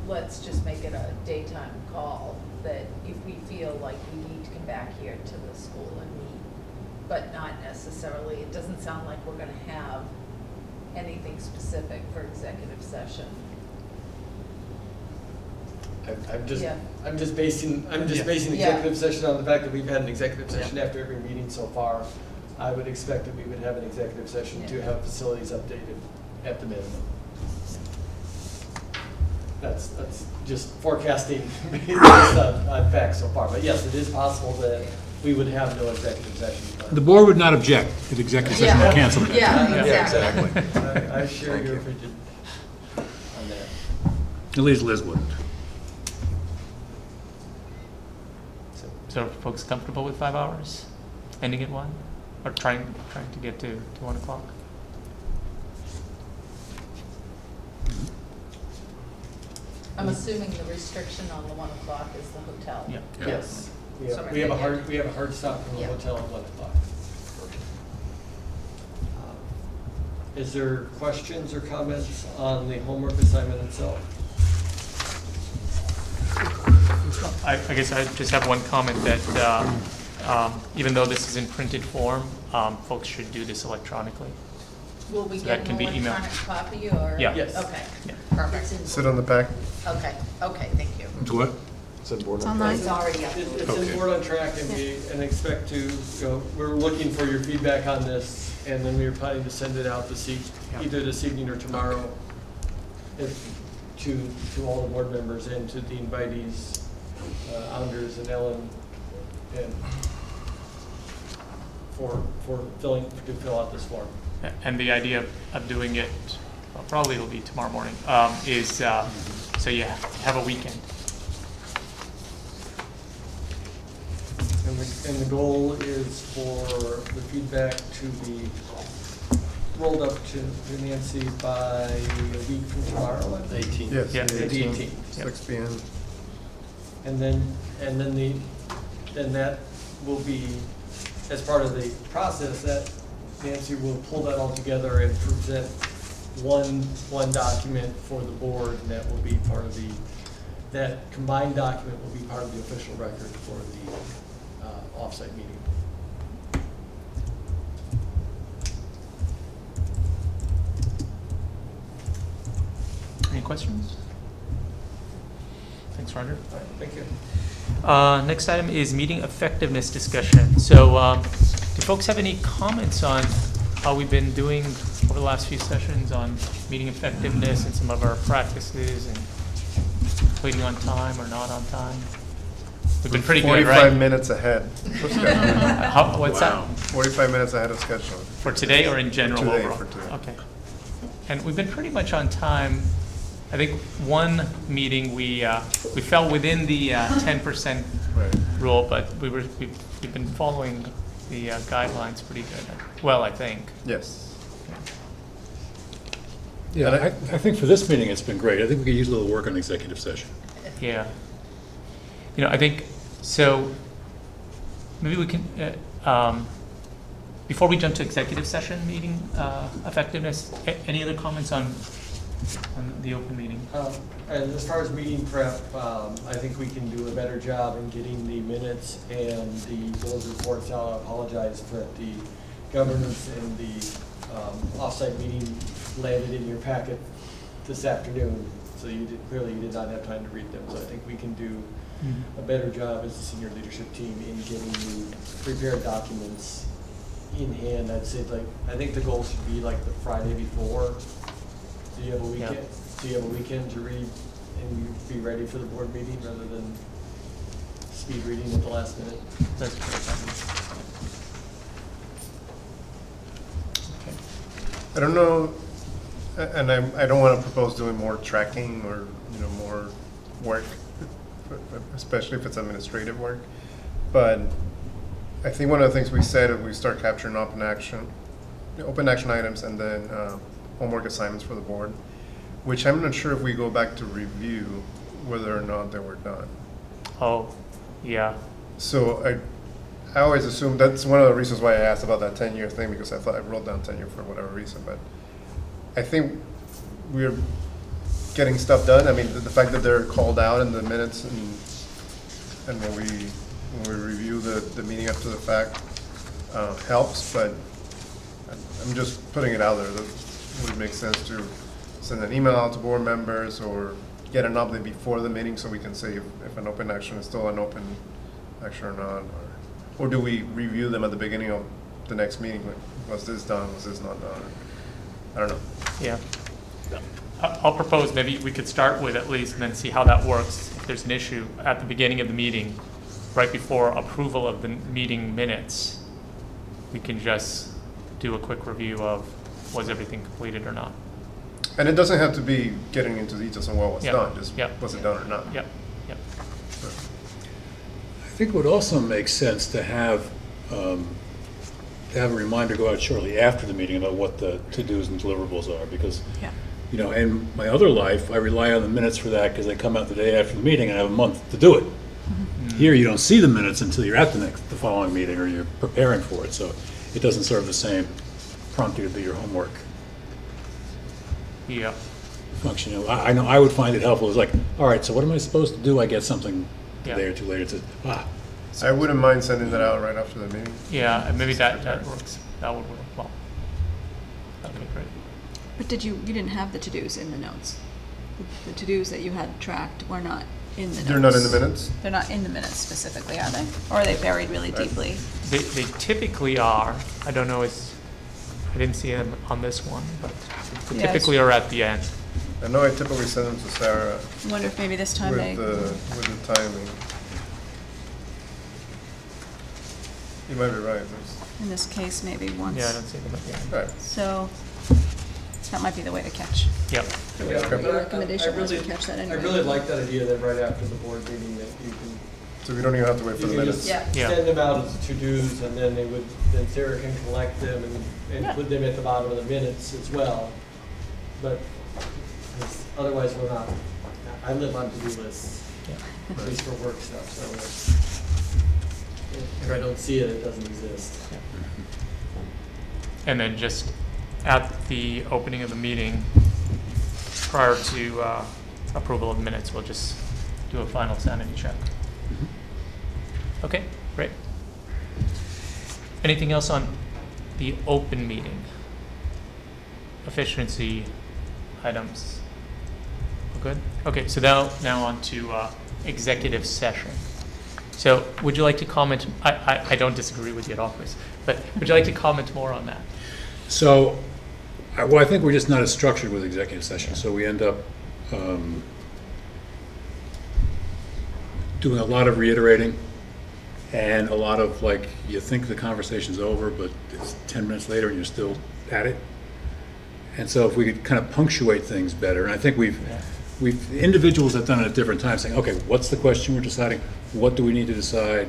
B: let's just make it a daytime call, that if we feel like we need to come back here to the school and meet, but not necessarily, it doesn't sound like we're gonna have anything specific for executive session.
C: I'm just
B: Yeah.
C: basing executive session on the fact that we've had an executive session after every meeting so far. I would expect that we would have an executive session to have facilities updated at the minimum. That's just forecasting based on facts so far. But yes, it is possible that we would have no executive session.
D: The board would not object if executive session were canceled.
B: Yeah, exactly.
C: I share your opinion on that.
D: At least Liz wouldn't.
A: So are folks comfortable with 5 hours, ending at 1, or trying to get to 1 o'clock?
B: I'm assuming the restriction on the 1 o'clock is the hotel.
A: Yeah.
C: Yes.
B: So
C: We have a hard stop from the
B: Yeah.
C: hotel at 1 o'clock. Is there questions or comments on the homework assignment itself?
A: I guess I just have one comment that even though this is in printed form, folks should do this electronically.
B: Will we
A: So
B: get
A: that
B: an
A: can be emailed.
B: electronic copy or?
A: Yeah.
C: Yes.
B: Okay,
A: Yeah.
B: perfect.
J: Sit on the back.
B: Okay, thank you.
D: It's what?
I: It's online.
K: It's already up.
C: It's
D: Okay.
C: in board on track, and we expect to, we're looking for your feedback on this, and then we are planning to send it out either this evening or tomorrow to all the board members and to the invitees, Anders and Ellen, and to fill out this form.
A: And the idea of doing it, well, probably it'll be tomorrow morning, is so you have a weekend.
C: And the goal is for the feedback to be rolled up to Nancy by a week from tomorrow.
F: 18.
J: Yes.
A: Yeah.
C: The 18th.
J: 6 p.m.
C: And then that will be, as part of the process, that Nancy will pull that all together and present one document for the board, and that will be part of that combined document will be part of the official record for the offsite meeting.
A: Any questions? Thanks, Roger.
C: All right, thank you.
A: Next item is meeting effectiveness discussion. So do folks have any comments on how we've been doing over the last few sessions on meeting effectiveness and some of our practices and completing on time or not on time? We've been pretty good,
J: 45
A: right?
J: minutes ahead of schedule.
A: What's
D: Wow.
A: that?
J: 45 minutes ahead of schedule.
A: For today or in general
J: Today,
A: overall?
J: for today.
A: Okay. And we've been pretty much on time. I think one meeting, we fell within the 10%
J: Right.
A: rule, but we've been following the guidelines pretty good. Well, I think.
J: Yes.
D: Yeah, I think for this meeting, it's been great. I think we could use a little work on executive session.
A: Yeah. I think, so maybe we can, before we jump to executive session meeting effectiveness, any other comments on the open meeting?
C: And as far as meeting prep, I think we can do a better job in getting the minutes and the board reports out. I apologize for the governance and the offsite meeting landed in your packet this afternoon, so clearly you did not have time to read them. So I think we can do a better job as a senior leadership team in getting you prepared documents in hand. I'd say, I think the goal should be like the Friday before, so you have a weekend.
A: Yeah.
C: So you have a weekend to read and you be ready for the board meeting rather than speed reading at the last minute.
A: That's great. Okay.
J: I don't know, and I don't want to propose doing more tracking or, more work, especially if it's administrative work. But I think one of the things we said is we start capturing open action items and then homework assignments for the board, which I'm not sure if we go back to review whether or not they were done.
A: Oh, yeah.
J: So I always assume that's one of the reasons why I asked about that 10-year thing, because I thought I wrote down 10-year for whatever reason. But I think we're getting stuff done. I mean, the fact that they're called out in the minutes and when we review the meeting up to the fact helps. But I'm just putting it out there. That would make sense to send an email out to board members or get an update before the meeting so we can say if an open action is still an open action or not. Or do we review them at the beginning of the next meeting? Like, was this done? Was this not done? I don't know.
A: Yeah. I'll propose maybe we could start with at least and then see how that works. If there's an issue at the beginning of the meeting, right before approval of the meeting minutes, we can just do a quick review of was everything completed or not.
J: And it doesn't have to be getting into details on what was done, just was it done or not.
A: Yep, yep.
D: I think it would also make sense to have a reminder go out shortly after the meeting about what the to-dos and deliverables are, because, in my other life, I rely on the minutes for that because they come out the day after the meeting and I have a month to do it. Mm-hmm. Here, you don't see the minutes until you're at the following meeting or you're preparing for it, so it doesn't serve the same prompting to do your homework
A: Yeah.
D: function. I know I would find it helpful. It's like, all right, so what am I supposed to do? I get something a day or two later.
J: I wouldn't mind sending that out right after the meeting.
A: Yeah, and maybe that works. That would work well. Okay, great.
I: But you didn't have the to-dos in the notes? The to-dos that you had tracked were not in the notes?
J: They're not in the minutes?
I: They're not in the minutes specifically, are they? Or are they buried really deeply?
A: They typically are. I don't know, I didn't see them on this one, but they typically are at the end.
J: I know I typically send them to Sarah
I: I wonder if maybe this time
J: with the timing. You might be right.
I: in this case, maybe once.
A: Yeah, I don't see them at the end.
J: Right.
I: So that might be the way to catch.
A: Yep.
I: The recommendation was to catch that
C: I
I: anyway.
C: really like that idea that right after the board meeting that you can.
J: So we don't even have to wait for the
C: You can
J: minutes.
C: just
A: Yeah.
C: send them out as to-dos, and then Sarah can collect them and put them at the bottom of the minutes as well. But otherwise, we're not, I live on to-do lists, at least for work stuff, so if I don't see it, it doesn't exist.
A: And then just at the opening of the meeting, prior to approval of minutes, we'll just do a final sanity check. Okay, great. Anything else on the open meeting? Efficiency items. We're good? Okay, so now on to executive session. So would you like to comment? I don't disagree with you at all, Chris, but would you like to comment more on that?
D: So, I think we're just not as structured with executive session, so we end up doing a lot of reiterating and a lot of like, you think the conversation's over, but it's 10 minutes later and you're still at it. And so if we could kind of punctuate things better, and I think individuals have done it at different times, saying, okay, what's the question we're deciding? What do we need to decide?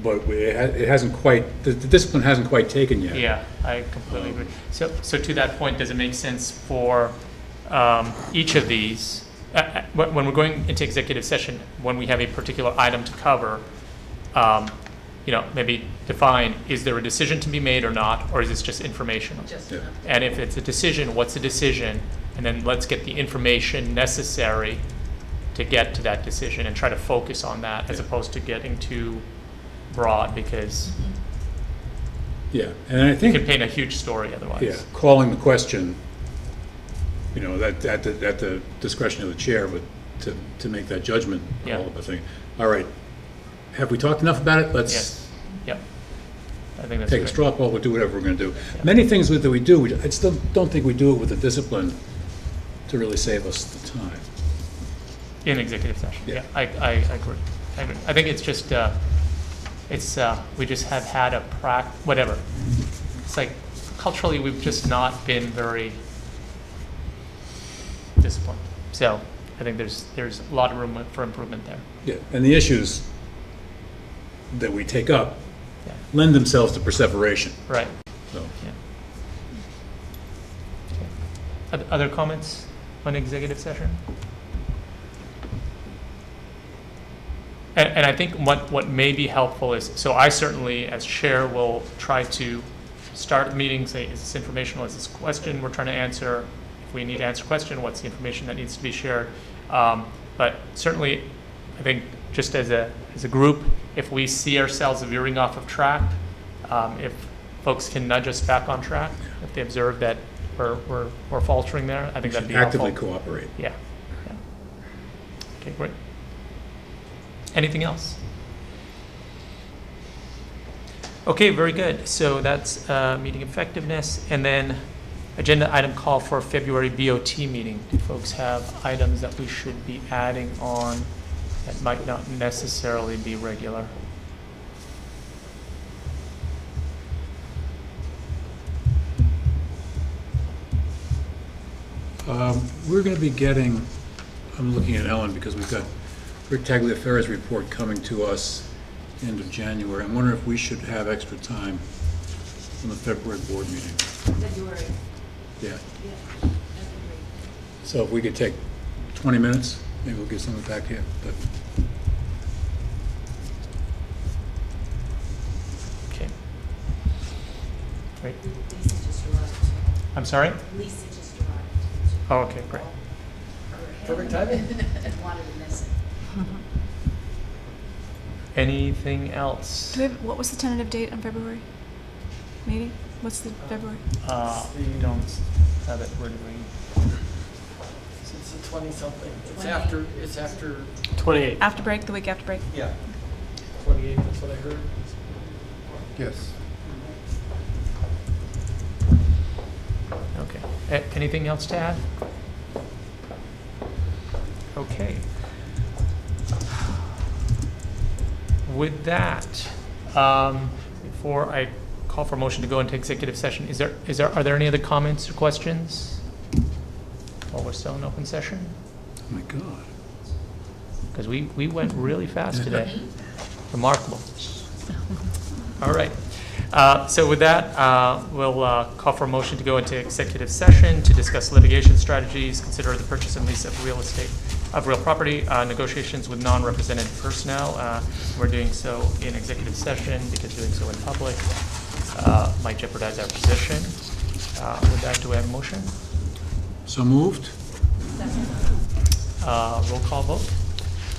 D: But it hasn't quite, the discipline hasn't quite taken yet.
A: Yeah, I completely agree. So to that point, does it make sense for each of these, when we're going into executive session, when we have a particular item to cover, maybe define, is there a decision to be made or not, or is this just informational?
B: Just
A: And if it's a decision, what's the decision? And then let's get the information necessary to get to that decision and try to focus on that as opposed to getting too broad, because
D: Yeah, and I
A: you
D: think,
A: can paint a huge story otherwise.
D: yeah, calling the question, that at the discretion of the chair, but to make that judgment
A: Yeah.
D: call, I think, all right, have we talked enough about it? Let's
A: Yes, yep. I think that's
D: take a
A: great.
D: straw poll, we'll do whatever we're going to do. Many things that we do, I still don't think we do it with the discipline to really save us the time.
A: In executive session,
D: Yeah.
A: yeah, I agree. I think it's just, we just have had whatever. It's like culturally, we've just not been very disciplined. So I think there's a lot of room for improvement there.
D: Yeah, and the issues that we take up
A: Yeah.
D: lend themselves to perseveration,
A: Right.
D: so.
A: Yeah. Okay. Other comments on executive session? And I think what may be helpful is, so I certainly, as chair, will try to start the meeting, say, is this informational, is this question we're trying to answer? If we need to answer a question, what's the information that needs to be shared? But certainly, I think just as a group, if we see ourselves veering off of track, if folks can nudge us back on track, if they observe that we're faltering there, I think that'd be helpful.
D: Actively cooperate.
A: Yeah. Okay, great. Anything else? Okay, very good. So that's meeting effectiveness. And then agenda item call for February BOT meeting. Do folks have items that we should be adding on that might not necessarily be regular?
D: We're going to be getting, I'm looking at Ellen because we've got Rick Tagliaferra's report coming to us end of January. I'm wondering if we should have extra time on the February board meeting.
G: February,
D: Yeah.
G: yeah, that'd be great.
D: So if we could take 20 minutes, maybe we'll get some of it back here. But
A: Okay. Great.
G: Lisa just arrived.
A: I'm sorry?
G: Lisa just arrived.
A: Oh, okay, great.
C: Perfect timing.
G: Wanted to miss it.
A: Anything else?
I: Do we have, what was the tentative date on February meeting? What's the February?
A: We don't have it ready.
C: It's a 20-something. It's
G: 28.
C: after,
F: 28.
I: After break, the week after break?
C: yeah, 28, that's what I heard.
J: Yes.
A: Okay. Anything else to add? Okay. With that, before I call for a motion to go into executive session, are there any other comments or questions while we're still in open session?
D: oh my God.
A: Because we went really fast today. Remarkable. All right. So with that, we'll call for a motion to go into executive session to discuss litigation strategies, consider the purchase and lease of real estate, of real property, negotiations with non-represented personnel. We're doing so in executive session because doing so in public might jeopardize our position. With that, do we have a motion?
D: So moved?
A: Roll call vote.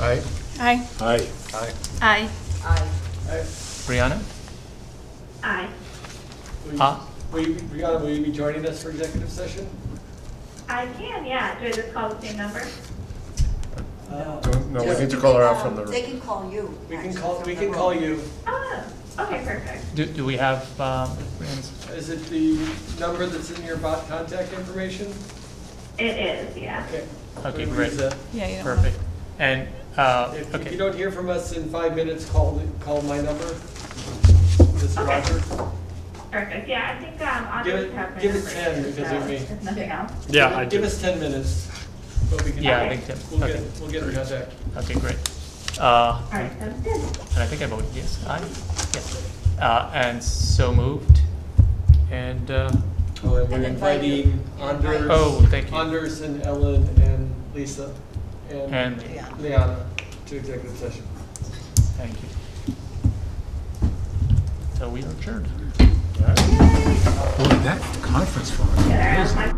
J: Aye.
I: Aye.
D: Aye.
J: Aye.
I: Aye.
B: I,
A: Brianna?
E: Aye.
C: Brianna, will you be joining us for executive session?
E: I can, yeah. Do I just call the same number?
J: No, we need to call her out from the
K: They
J: room.
K: can call you.
C: We can
K: actually,
C: call,
K: from
C: we
K: the
C: can
K: room.
C: call you.
E: Oh, okay, perfect.
A: Do we have Brianna's?
C: Is it the number that's in your bot contact information?
E: It is, yeah.
C: Okay.
A: Okay,
C: We
A: great.
C: use that.
I: Yeah, you don't want
A: Perfect. And
C: If
A: Okay.
C: you don't hear from us in 5 minutes, call my number, Mr. Roger.
E: Perfect, yeah, I think, I'll
C: Give
E: just
C: it-
E: have my
C: give it
E: number
C: 10
E: too,
C: because
E: so
C: of me.
E: if nothing else.
F: Yeah, I
C: Give
F: do.
C: us 10 minutes, but we can.
A: Yeah, I think that, okay,
C: We'll get in contact.
A: okay, great.
E: All right, sounds good.
A: And I think I voted yes, aye, yes. And so moved, and,
C: Oh, and we're
B: And invite you.
C: inviting Anders.
A: Oh, thank you.
C: Anders and Ellen and Lisa
A: and,
B: Yeah.
C: Liana to executive session.
A: thank you. So we are adjourned.
D: Boy, that conference form.
E: Yeah, my